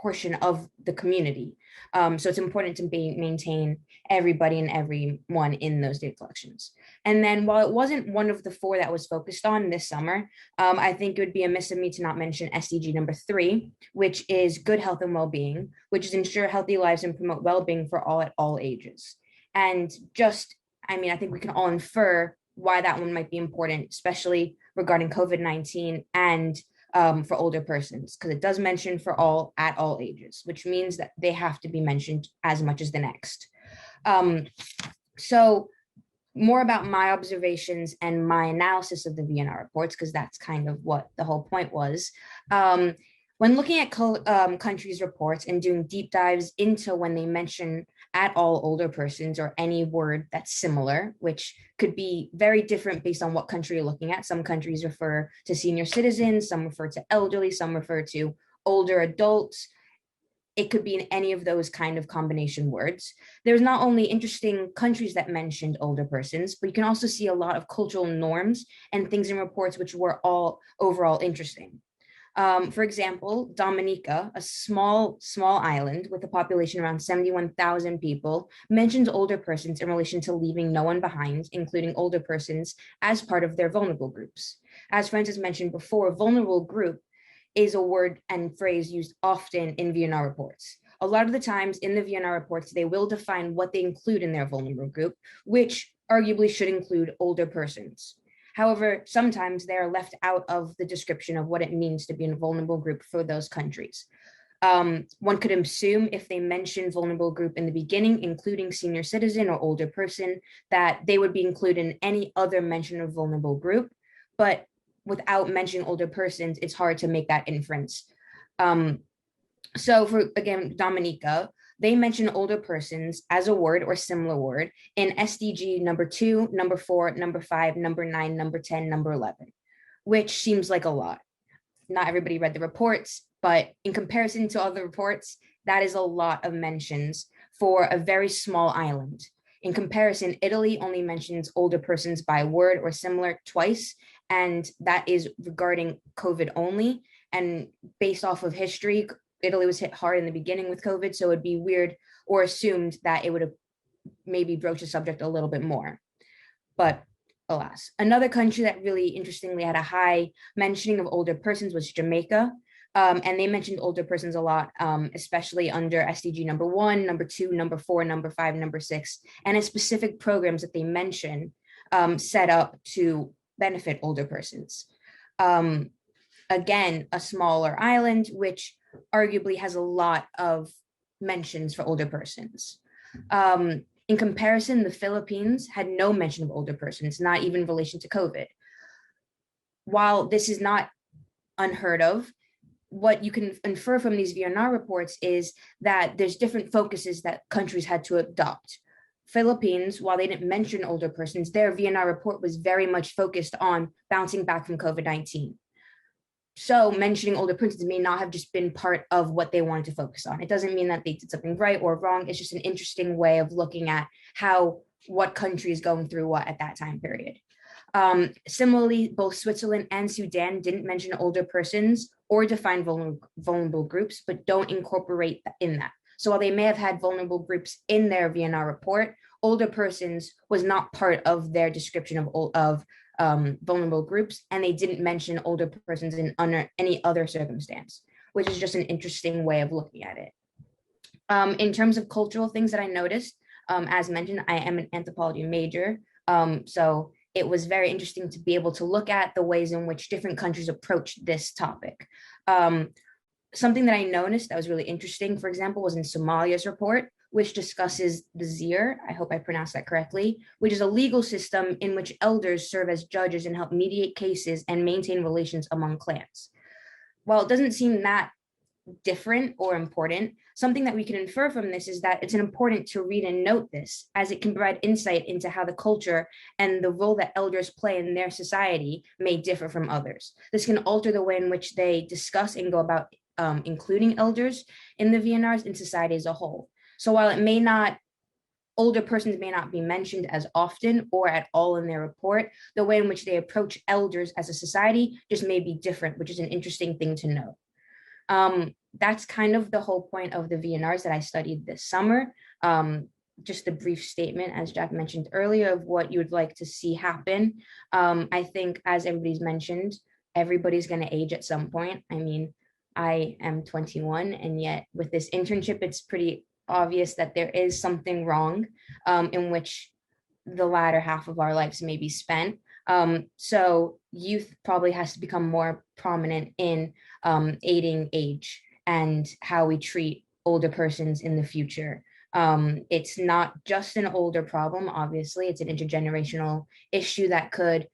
portion of the community. So it's important to maintain everybody and everyone in those data collections. And then while it wasn't one of the 4 that was focused on this summer, I think it would be amiss of me to not mention SDG number 3, which is good health and well-being, which is ensure healthy lives and promote well-being for all at all ages. And I think we can all infer why that one might be important, especially regarding COVID-19 and for older persons, because it does mention for all at all ages, which means that they have to be mentioned as much as the next. So more about my observations and my analysis of the VNR reports, because that's kind of what the whole point was. When looking at countries' reports and doing deep dives into when they mention at all older persons or any word that's similar, which could be very different based on what country you're looking at. Some countries refer to senior citizens, some refer to elderly, some refer to older adults. It could be in any of those kind of combination words. There's not only interesting countries that mentioned older persons, but you can also see a lot of cultural norms and things in reports which were all overall interesting. For example, Dominica, a small island with a population around 71,000 people, mentions older persons in relation to leaving no one behind, including older persons as part of their vulnerable groups. As Francis mentioned before, vulnerable group is a word and phrase used often in VNR reports. A lot of the times in the VNR reports, they will define what they include in their vulnerable group, which arguably should include older persons. However, sometimes they are left out of the description of what it means to be in a vulnerable group for those countries. One could assume if they mention vulnerable group in the beginning, including senior citizen or older person, that they would be included in any other mention of vulnerable group. But without mentioning older persons, it's hard to make that inference. So for, again, Dominica, they mention older persons as a word or similar word in SDG number 2, number 4, number 5, number 9, number 10, number 11, which seems like a lot. Not everybody read the reports, but in comparison to other reports, that is a lot of mentions for a very small island. In comparison, Italy only mentions older persons by word or similar twice, and that is regarding COVID only. And based off of history, Italy was hit hard in the beginning with COVID, so it'd be weird or assumed that it would have maybe broached the subject a little bit more. But alas, another country that really interestingly had a high mentioning of older persons was Jamaica. And they mentioned older persons a lot, especially under SDG number 1, number 2, number 4, number 5, number 6, and in specific programs that they mention set up to benefit older persons. Again, a smaller island, which arguably has a lot of mentions for older persons. In comparison, the Philippines had no mention of older persons, not even in relation to COVID. While this is not unheard of, what you can infer from these VNR reports is that there's different focuses that countries had to adopt. Philippines, while they didn't mention older persons, their VNR report was very much focused on bouncing back from COVID-19. So mentioning older persons may not have just been part of what they wanted to focus on. It doesn't mean that they did something right or wrong. It's just an interesting way of looking at what country is going through what at that time period. Similarly, both Switzerland and Sudan didn't mention older persons or define vulnerable groups, but don't incorporate in that. So while they may have had vulnerable groups in their VNR report, older persons was not part of their description of vulnerable groups, and they didn't mention older persons in any other circumstance, which is just an interesting way of looking at it. In terms of cultural things that I noticed, as mentioned, I am an anthropology major, so it was very interesting to be able to look at the ways in which different countries approach this topic. Something that I noticed that was really interesting, for example, was in Somalia's report, which discusses the Zir, I hope I pronounced that correctly, which is a legal system in which elders serve as judges and help mediate cases and maintain relations among clans. While it doesn't seem that different or important, something that we can infer from this is that it's important to read and note this, as it can provide insight into how the culture and the role that elders play in their society may differ from others. This can alter the way in which they discuss and go about including elders in the VNRs in society as a whole. So while it may not, older persons may not be mentioned as often or at all in their report, the way in which they approach elders as a society just may be different, which is an interesting thing to know. That's kind of the whole point of the VNRs that I studied this summer. Just a brief statement, as Jack mentioned earlier, of what you would like to see happen. I think, as everybody's mentioned, everybody's going to age at some point. I mean, I am 21, and yet with this internship, it's pretty obvious that there is something wrong in which the latter half of our lives may be spent. So youth probably has to become more prominent in aiding age and how we treat older persons in the future. It's not just an older problem, obviously, it's an intergenerational issue that could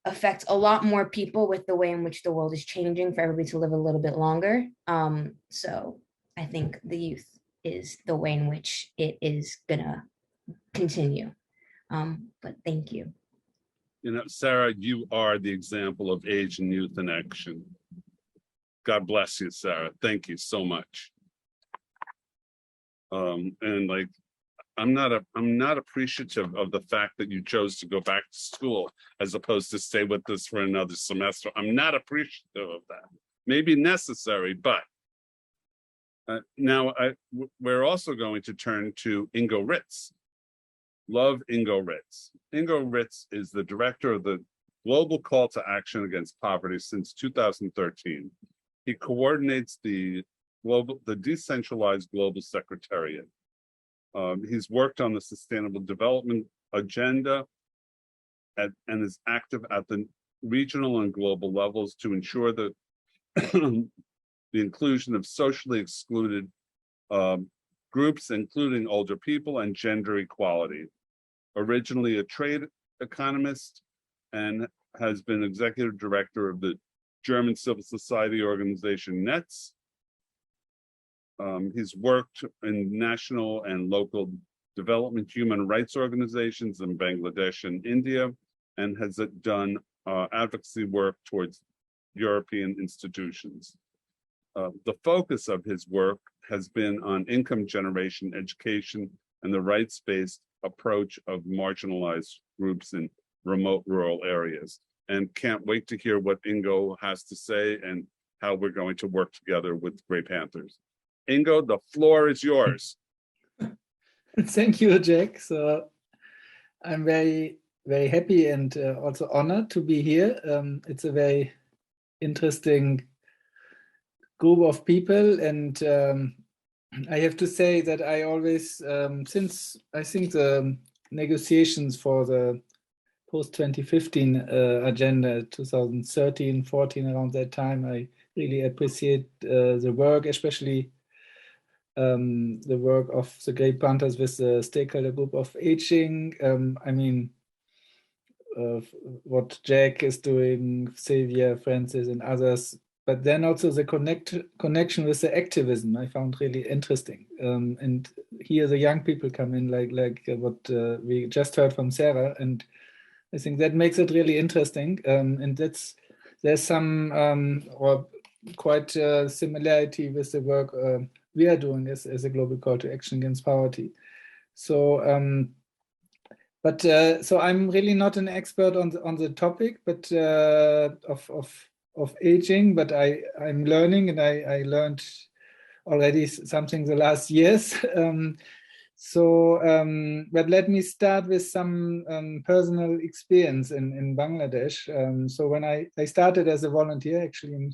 affect a lot more people with the way in which the world is changing for everybody to live a little bit longer. So I think the youth is the way in which it is gonna continue. But thank you. You know, Sarah, you are the example of age and youth in action. God bless you, Sarah. Thank you so much. And like, I'm not appreciative of the fact that you chose to go back to school as opposed to stay with us for another semester. I'm not appreciative of that. Maybe necessary, but now we're also going to turn to Ingo Ritz. Love Ingo Ritz. Ingo Ritz is the director of the Global Call to Action Against Poverty since 2013. He coordinates the decentralized global secretariat. He's worked on the Sustainable Development Agenda and is active at the regional and global levels to ensure that the inclusion of socially excluded groups, including older people and gender equality. Originally a trade economist and has been executive director of the German civil society organization NETS. He's worked in national and local development human rights organizations in Bangladesh and India, and has done advocacy work towards European institutions. The focus of his work has been on income generation, education, and the rights-based approach of marginalized groups in remote rural areas. And can't wait to hear what Ingo has to say and how we're going to work together with Grey Panthers. Ingo, the floor is yours. Thank you, Jack. So I'm very, very happy and also honored to be here. It's a very interesting group of people, and I have to say that I always, since I think the negotiations for the post-2015 agenda, 2013-14, around that time, I really appreciate the work, especially the work of the Grey Panthers with the stakeholder group of aging. I mean, what Jack is doing, Sylvia, Francis, and others, but then also the connection with the activism I found really interesting. And here the young people come in, like what we just heard from Sarah, and I think that makes it really interesting. And there's some or quite similarity with the work we are doing as a global call to action against poverty. So, so I'm really not an expert on the topic, but of aging, but I'm learning, and I learned already something the last years. But let me start with some personal experience in Bangladesh. So when I started as a volunteer, actually,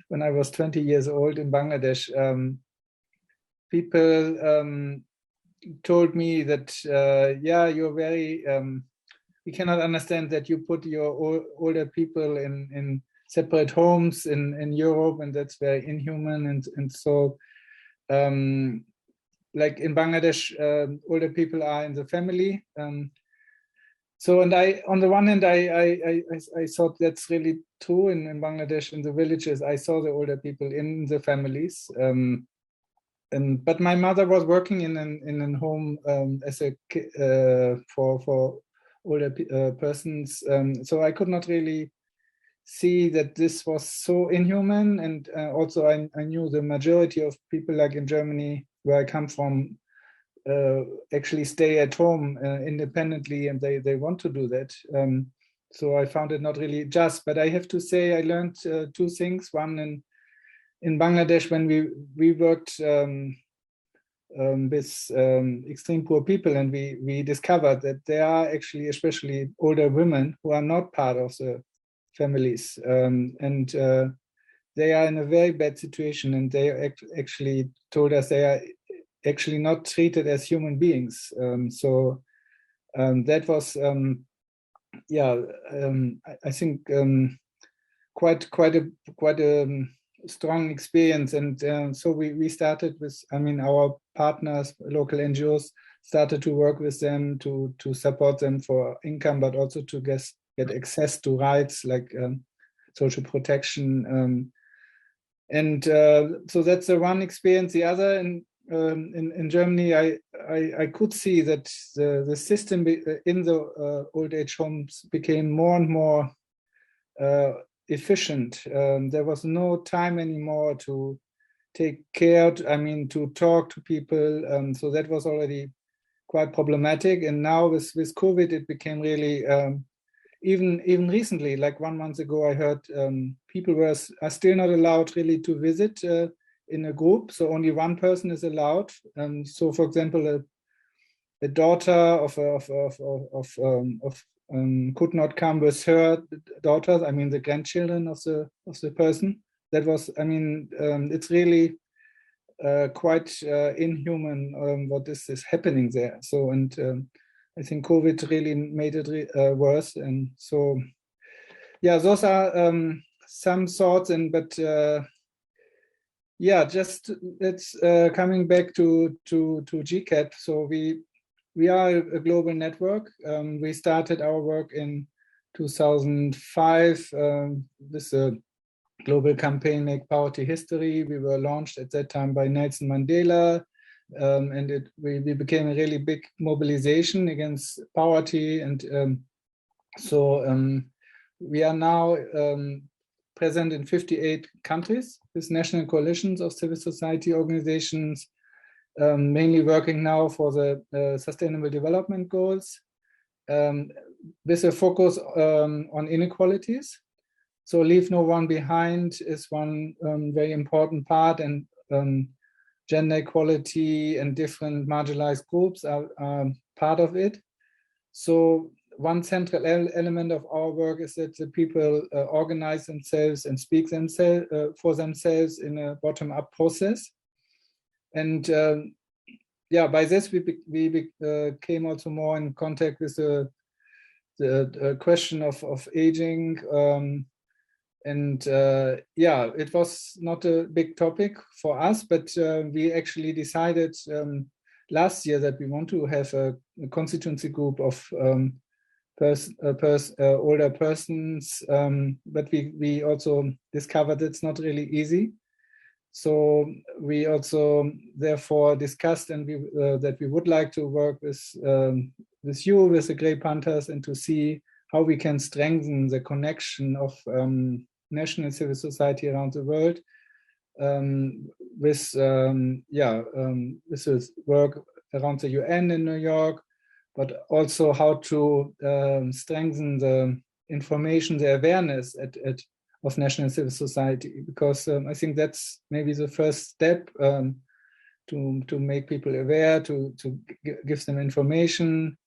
when I was 20 years old in Bangladesh, people told me that, yeah, you're very, we cannot understand that you put your older people in separate homes in Europe, and that's very inhuman. And so, like in Bangladesh, older people are in the family. So, and on the one hand, I thought that's really true in Bangladesh, in the villages. I saw the older people in the families. But my mother was working in a home as a for older persons. So I could not really see that this was so inhuman. And also I knew the majority of people, like in Germany, where I come from, actually stay at home independently, and they want to do that. So I found it not really just, but I have to say I learned two things. One, in Bangladesh, when we worked with extreme poor people, and we discovered that there are actually, especially older women, who are not part of the families, and they are in a very bad situation, and they actually told us they are actually not treated as human beings. So that was, I think quite a strong experience. And so we started with, our partners, local NGOs, started to work with them to support them for income, but also to get access to rights like social protection. So that's the one experience. The other, in Germany, I could see that the system in the old age homes became more and more efficient. There was no time anymore to take care, to talk to people. So that was already quite problematic. And now with COVID, it became really, even recently, like 1 month ago, I heard people are still not allowed really to visit in a group. So only one person is allowed. So for example, a daughter could not come with her daughters, the grandchildren of the person. That was, it's really quite inhuman what is happening there. So, and I think COVID really made it worse. And so, yeah, those are some thoughts. Just let's coming back to GCAP. So we are a global network. We started our work in 2005 with a global campaign, Make Poverty History. We were launched at that time by Nelson Mandela, and we became a really big mobilization against poverty. And so we are now present in 58 countries with national coalitions of civil society organizations, mainly working now for the Sustainable Development Goals, with a focus on inequalities. So Leave No One Behind is one very important part, and gender equality and different marginalized groups are part of it. So one central element of our work is that the people organize themselves and speak for themselves in a bottom-up process. And by this we came also more in contact with the question of aging. It was not a big topic for us, but we actually decided last year that we want to have a constituency group of older persons, but we also discovered it's not really easy. So we also therefore discussed that we would like to work with you, with the Grey Panthers, and to see how we can strengthen the connection of national civil society around the world with this work around the UN in New York, but also how to strengthen the information, the awareness of national civil society, because I think that's maybe the first step to make people aware, to give them information.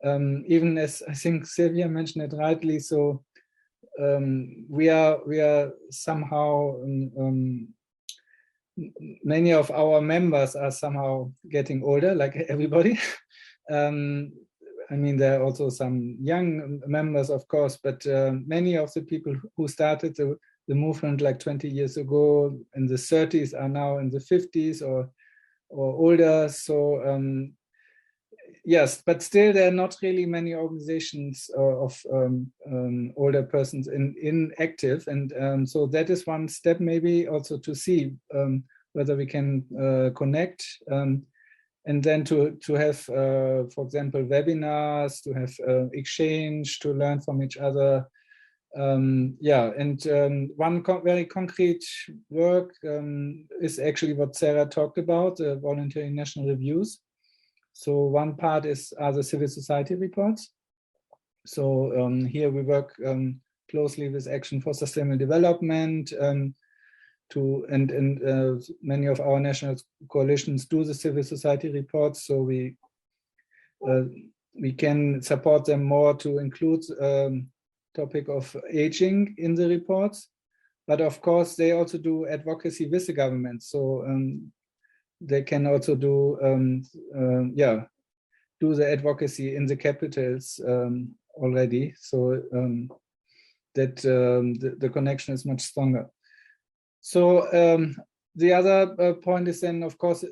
Even as I think Sylvia mentioned it rightly, so we are somehow many of our members are somehow getting older, like everybody. There are also some young members, of course, but many of the people who started the movement like 20 years ago in the 30s are now in the 50s or older. So yes, but still there are not really many organizations of older persons in active. And so that is one step maybe also to see whether we can connect. And then to have, for example, webinars, to have exchange, to learn from each other. Yeah, and one very concrete work is actually what Sarah talked about, voluntary national reviews. So one part are the civil society reports. So here we work closely with Action for Sustainable Development many of our national coalitions do the civil society reports. So we can support them more to include topic of aging in the reports, but of course they also do advocacy with the government. So they can also do do the advocacy in the capitals already. So that the connection is much stronger. So the other point is then, of course,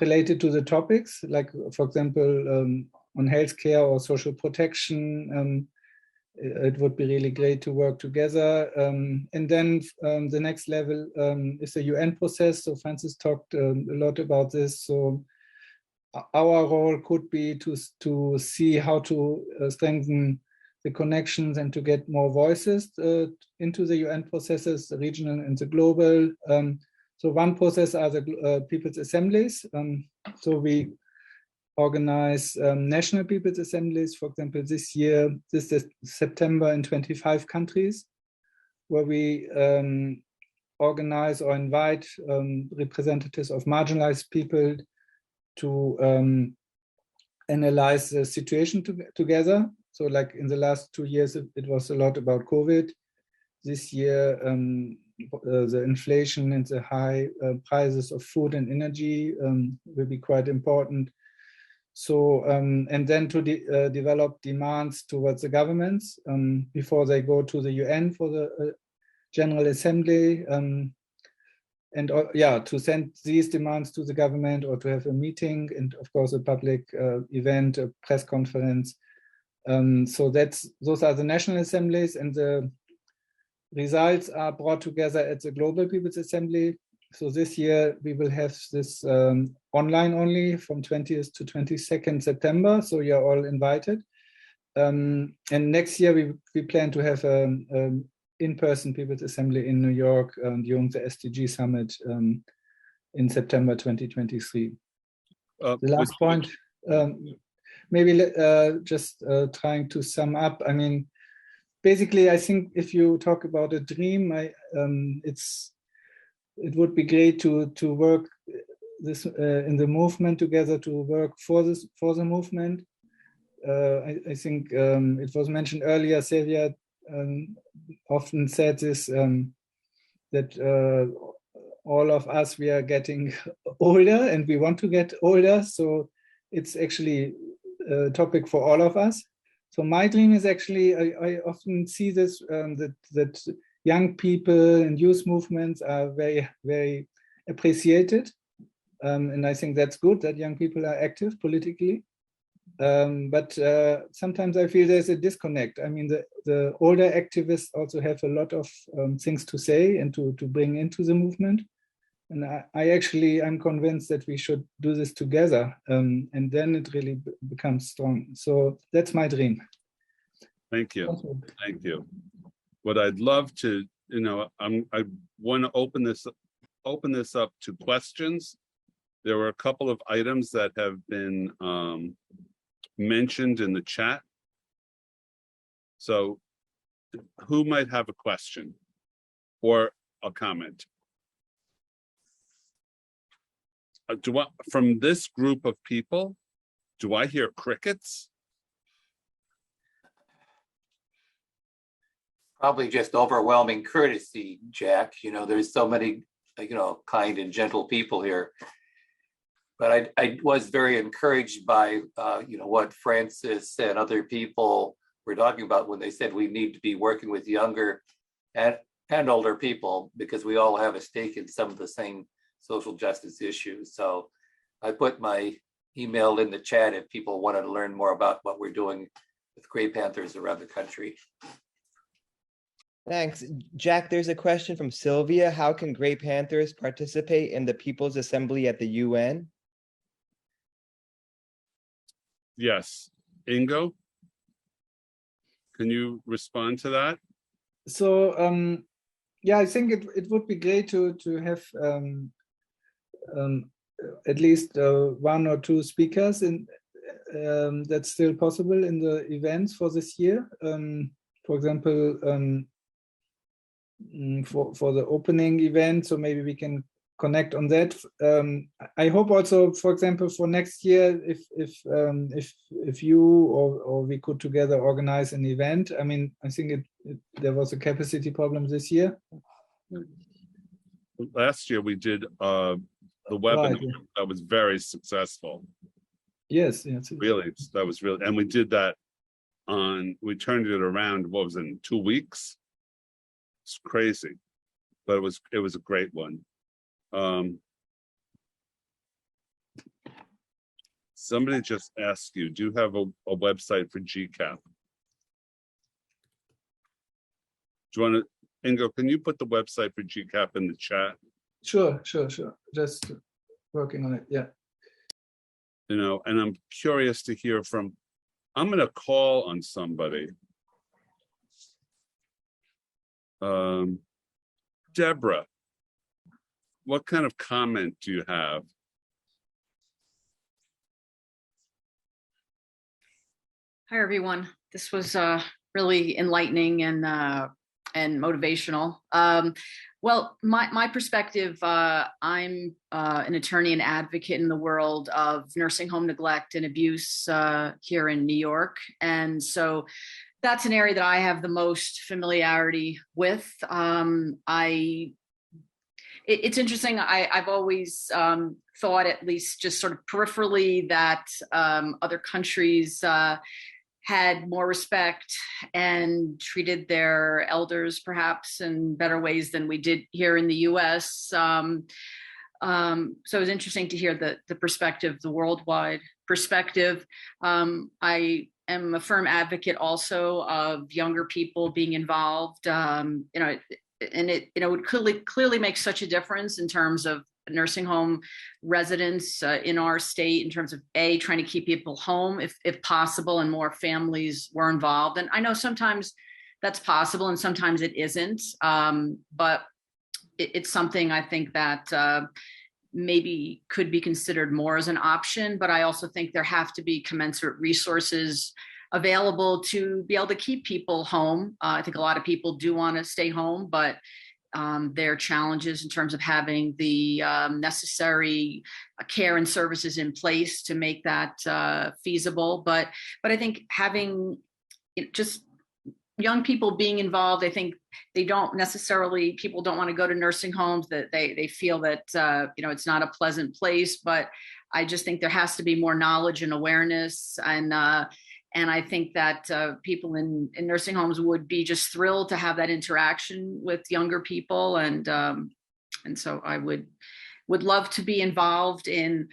related to the topics, like, for example, on healthcare or social protection. It would be really great to work together. And then the next level is the UN process. So Francis talked a lot about this. So our role could be to see how to strengthen the connections and to get more voices into the UN processes, the regional and the global. So one process are the people's assemblies. So we organize national people's assemblies. For example, this is September in 25 countries, where we organize or invite representatives of marginalized people to analyze the situation together. So like in the last 2 years, it was a lot about COVID. This year, the inflation and the high prices of food and energy will be quite important. So, and then to develop demands towards the governments before they go to the UN for the General Assembly. And to send these demands to the government or to have a meeting and of course a public event, a press conference. So those are the national assemblies, and the results are brought together at the Global People's Assembly. So this year we will have this online only from 20th to 22nd September. So you're all invited. And next year we plan to have an in-person People's Assembly in New York during the SDG Summit in September 2023. The last point, maybe just trying to sum up. I mean, basically, I think if you talk about a dream, it would be great to work this in the movement together, to work for the movement. I think it was mentioned earlier, Sylvia often said this, that all of us, we are getting older and we want to get older. So it's actually a topic for all of us. So my dream is actually, I often see this, that young people and youth movements are very, very appreciated. And I think that's good that young people are active politically. But sometimes I feel there's a disconnect. I mean, the older activists also have a lot of things to say and to bring into the movement. And I'm convinced that we should do this together, and then it really becomes strong. So that's my dream. Thank you. Thank you. What I'd love to, I want to open this up to questions. There were a couple of items that have been mentioned in the chat. So who might have a question or a comment? From this group of people, do I hear crickets? Probably just overwhelming courtesy, Jack. There's so many, kind and gentle people here. But I was very encouraged by, what Francis and other people were talking about when they said we need to be working with younger and older people, because we all have a stake in some of the same social justice issues. So I put my email in the chat if people wanted to learn more about what we're doing with Gray Panthers around the country. Thanks. Jack, there's a question from Sylvia. How can Gray Panthers participate in the People's Assembly at the UN? Yes. Ingo? Can you respond to that? So yeah, I think it would be great to have at least one or two speakers in that's still possible in the events for this year. For example, for the opening event, so maybe we can connect on that. I hope also, for example, for next year, if you or we could together organize an event. I mean, I think there was a capacity problem this year. Last year we did the webinar. Right, yeah. That was very successful. Yes. Really, that was really, and we did that we turned it around, what was it, in 2 weeks? It's crazy, but it was a great one. Somebody just asked you, do you have a website for GCAP? Do you want to, Ingo, can you put the website for GCAP in the chat? Sure. Just working on it, yeah. You know, and I'm curious to hear from, I'm going to call on somebody. Deborah, what kind of comment do you have? Hi, everyone. This was really enlightening and motivational. Well, my perspective, I'm an attorney and advocate in the world of nursing home neglect and abuse here in New York. And so that's an area that I have the most familiarity with. It's interesting. I've always thought, at least just sort of peripherally, that other countries had more respect and treated their elders perhaps in better ways than we did here in the US. So it was interesting to hear the perspective, the worldwide perspective. I am a firm advocate also of younger people being involved, and it would clearly make such a difference in terms of nursing home residents in our state, in terms of trying to keep people home if possible, and more families were involved. And I know sometimes that's possible and sometimes it isn't, but it's something I think that maybe could be considered more as an option. But I also think there have to be commensurate resources available to be able to keep people home. I think a lot of people do want to stay home, but there are challenges in terms of having the necessary care and services in place to make that feasible. But I think having just young people being involved, I think people don't want to go to nursing homes, that they feel that it's not a pleasant place. But I just think there has to be more knowledge and awareness, and I think that people in nursing homes would be just thrilled to have that interaction with younger people. And so I would love to be involved in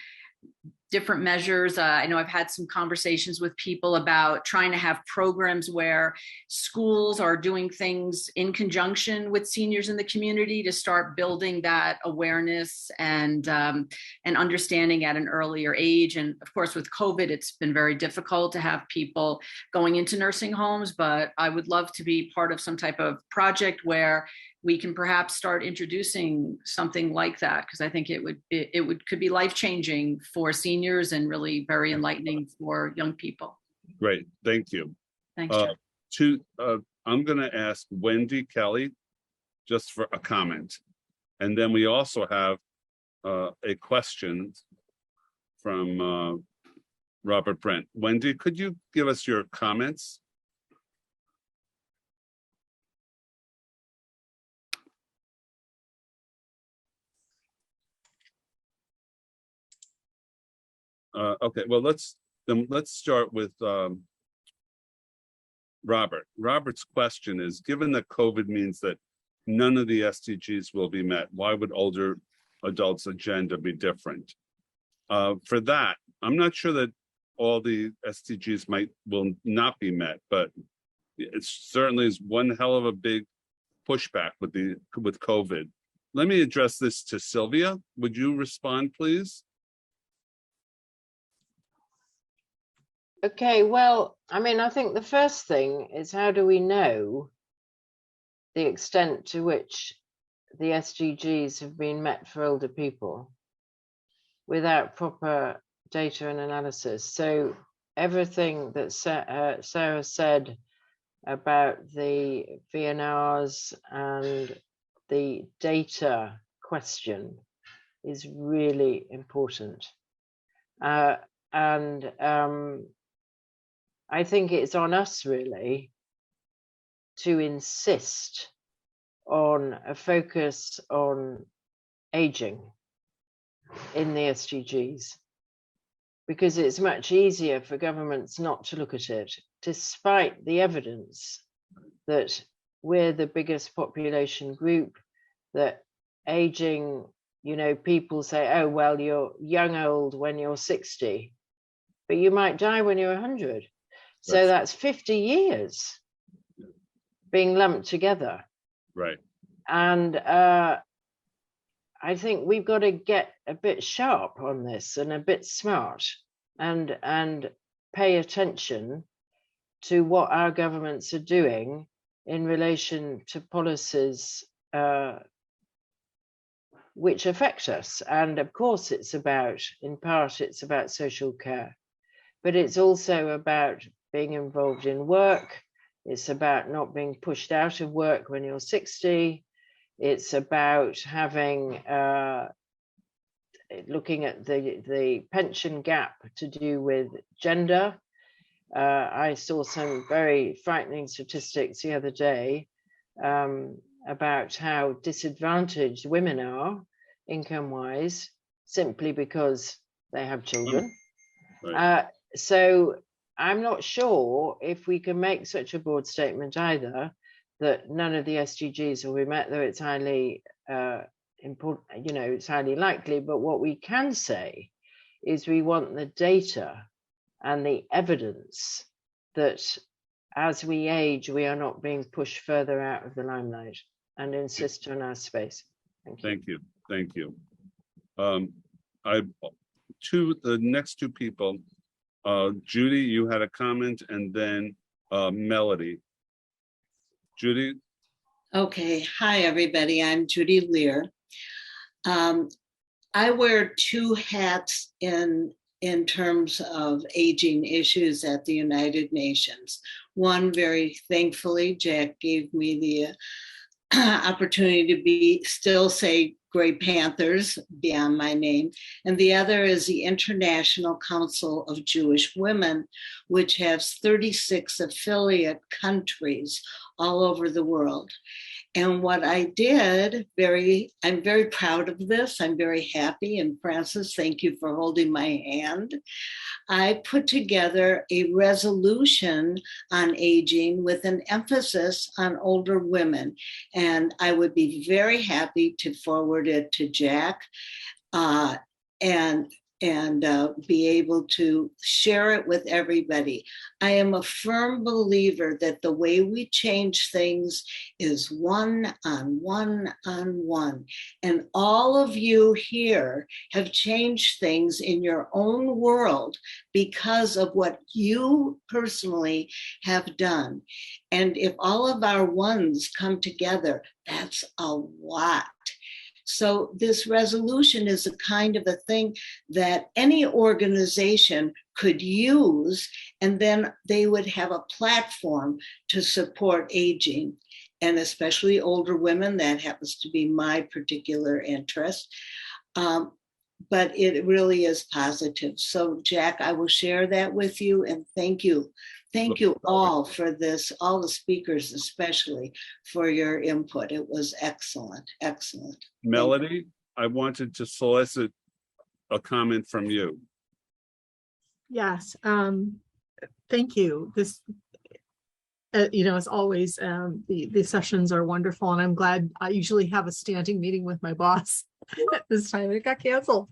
different measures. I know I've had some conversations with people about trying to have programs where schools are doing things in conjunction with seniors in the community to start building that awareness and understanding at an earlier age. And of course, with COVID, it's been very difficult to have people going into nursing homes, but I would love to be part of some type of project where we can perhaps start introducing something like that, because I think could be life-changing for seniors and really very enlightening for young people. Great, thank you. Thanks, Jeff. I'm going to ask Wendy Kelly just for a comment, and then we also have a question from Robert Brent. Wendy, could you give us your comments? Okay, well, let's start with Robert. Robert's question is, given that COVID means that none of the SDGs will be met, why would older adults' agenda be different? For that, I'm not sure that all the SDGs will not be met, but it certainly is one hell of a big pushback with COVID. Let me address this to Sylvia. Would you respond, please? Okay, well, I mean, I think the first thing is, how do we know the extent to which the SDGs have been met for older people without proper data and analysis? So everything that Sarah said about the VNRs and the data question is really important. And I think it's on us really to insist on a focus on aging in the SDGs, because it's much easier for governments not to look at it, despite the evidence that we're the biggest population group, that aging, you know, people say, oh, well, you're young old when you're 60, but you might die when you're 100. So that's 50 years being lumped together. Right. And I think we've got to get a bit sharp on this and a bit smart and pay attention to what our governments are doing in relation to policies which affect us. And of course, it's about, in part, it's about social care, but it's also about being involved in work. It's about not being pushed out of work when you're 60. It's about having, looking at the pension gap to do with gender. I saw some very frightening statistics the other day about how disadvantaged women are income-wise, simply because they have children. Right. So I'm not sure if we can make such a broad statement either, that none of the SDGs will be met, though it's highly important, you know, it's highly likely. But what we can say is we want the data and the evidence that as we age, we are not being pushed further out of the limelight, and insist on our space. Thank you. Thank you. The next two people, Judy, you had a comment, and then Melody. Judy. Okay. Hi, everybody. I'm Judy Lear. I wear two hats in terms of aging issues at the United Nations. One, very thankfully, Jack gave me the opportunity to still say Grey Panthers beyond my name. And the other is the International Council of Jewish Women, which has 36 affiliate countries all over the world. And what I did, I'm very proud of this. I'm very happy. And Francis, thank you for holding my hand. I put together a resolution on aging with an emphasis on older women. And I would be very happy to forward it to Jack and be able to share it with everybody. I am a firm believer that the way we change things is one on one on one. And all of you here have changed things in your own world because of what you personally have done. And if all of our ones come together, that's a lot. So this resolution is a kind of a thing that any organization could use, and then they would have a platform to support aging, and especially older women. That happens to be my particular interest. But it really is positive. So Jack, I will share that with you, and thank you. Thank you all for this, all the speakers especially, for your input. It was excellent, excellent. Melody, I wanted to solicit a comment from you. Yes, thank you. This, you know, as always, the sessions are wonderful, and I'm glad. I usually have a standing meeting with my boss. This time it got canceled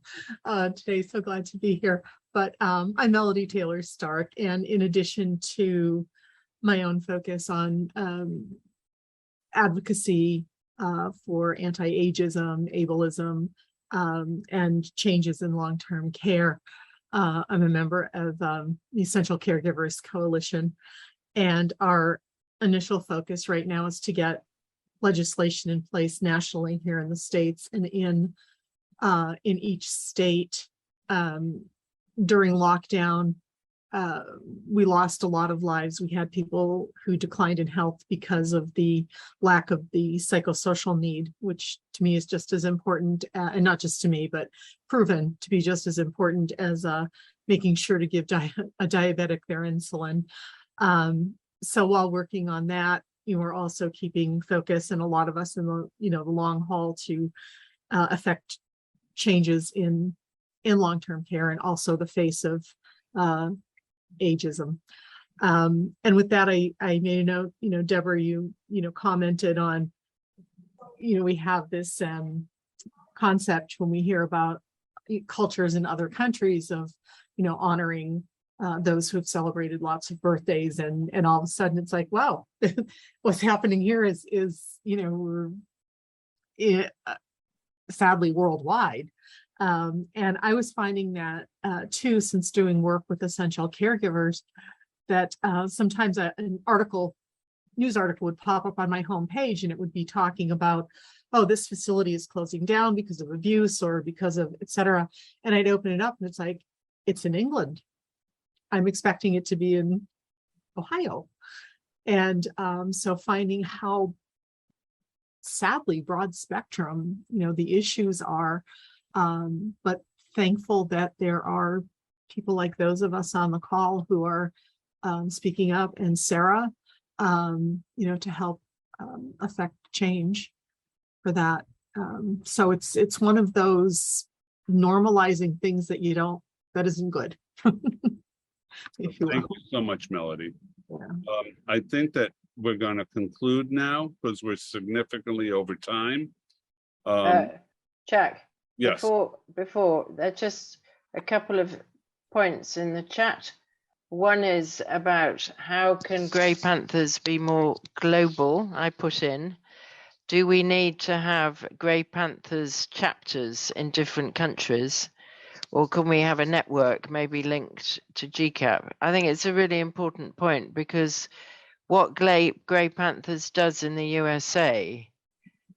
today, so glad to be here. But I'm Melody Taylor Stark, and in addition to my own focus on advocacy for anti-ageism, ableism, and changes in long-term care, I'm a member of the Essential Caregivers Coalition, and our initial focus right now is to get legislation in place nationally here in the States, and in each state. During lockdown, we lost a lot of lives. We had people who declined in health because of the lack of the psychosocial need, which to me is just as important, and not just to me, but proven to be just as important as making sure to give a diabetic their insulin. So while working on that, we're also keeping focus, and a lot of us in the the long haul to affect changes in long-term care, and also the face of ageism. And with that, I made a note, Deborah, you commented on, we have this concept when we hear about cultures in other countries of, honoring those who have celebrated lots of birthdays, and all of a sudden it's like, wow, what's happening here is we're sadly worldwide. And I was finding that too, since doing work with essential caregivers, that sometimes an news article would pop up on my homepage, and it would be talking about, oh, this facility is closing down because of abuse or because of et cetera. And I'd open it up and it's like, it's in England. I'm expecting it to be in Ohio. And so finding how sadly broad spectrum, the issues are, but thankful that there are people like those of us on the call who are speaking up, and Sarah, to help affect change for that. So it's one of those normalizing things that isn't good. Thank you so much, Melody. Yeah. I think that we're going to conclude now because we're significantly over time. Jack, yes. Before, there are just a couple of points in the chat. One is about how can Grey Panthers be more global? I put in, do we need to have Grey Panthers chapters in different countries? Or can we have a network maybe linked to GCAP? I think it's a really important point, because what Grey Panthers does in the USA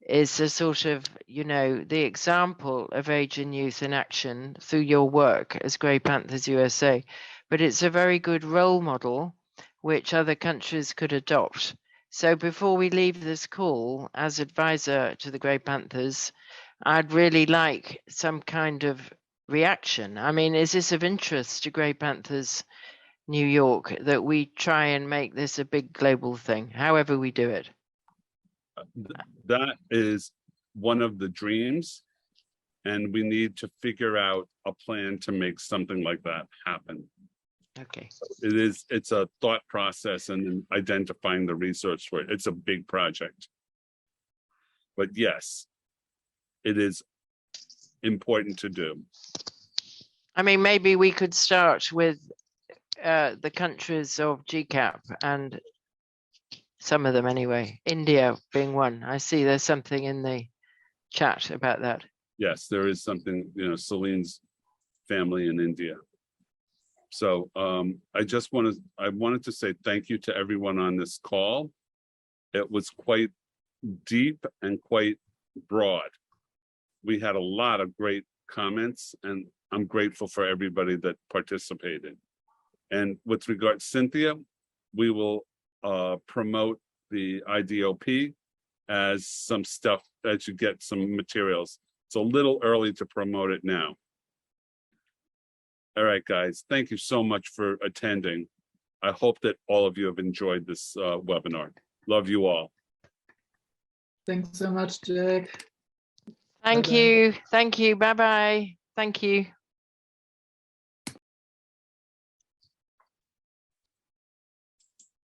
is a sort of, the example of age and youth in action through your work as Grey Panthers USA. But it's a very good role model which other countries could adopt. So before we leave this call, as advisor to the Grey Panthers, I'd really like some kind of reaction. I mean, is this of interest to Grey Panthers New York that we try and make this a big global thing, however we do it? That is one of the dreams, and we need to figure out a plan to make something like that happen. Okay. It's a thought process, and then identifying the resource for it. It's a big project. But yes, it is important to do. I mean, maybe we could start with the countries of GCAP, and some of them anyway, India being one. I see there's something in the chat about that. Yes, there is something, Celine's family in India. So I wanted to say thank you to everyone on this call. It was quite deep and quite broad. We had a lot of great comments, and I'm grateful for everybody that participated. And with regard to Cynthia, we will promote the IDOP as some stuff that you get some materials. It's a little early to promote it now. All right, guys, thank you so much for attending. I hope that all of you have enjoyed this webinar. Love you all. Thanks so much, Jack. Thank Bye-bye. you. Thank you. Bye-bye. Thank you.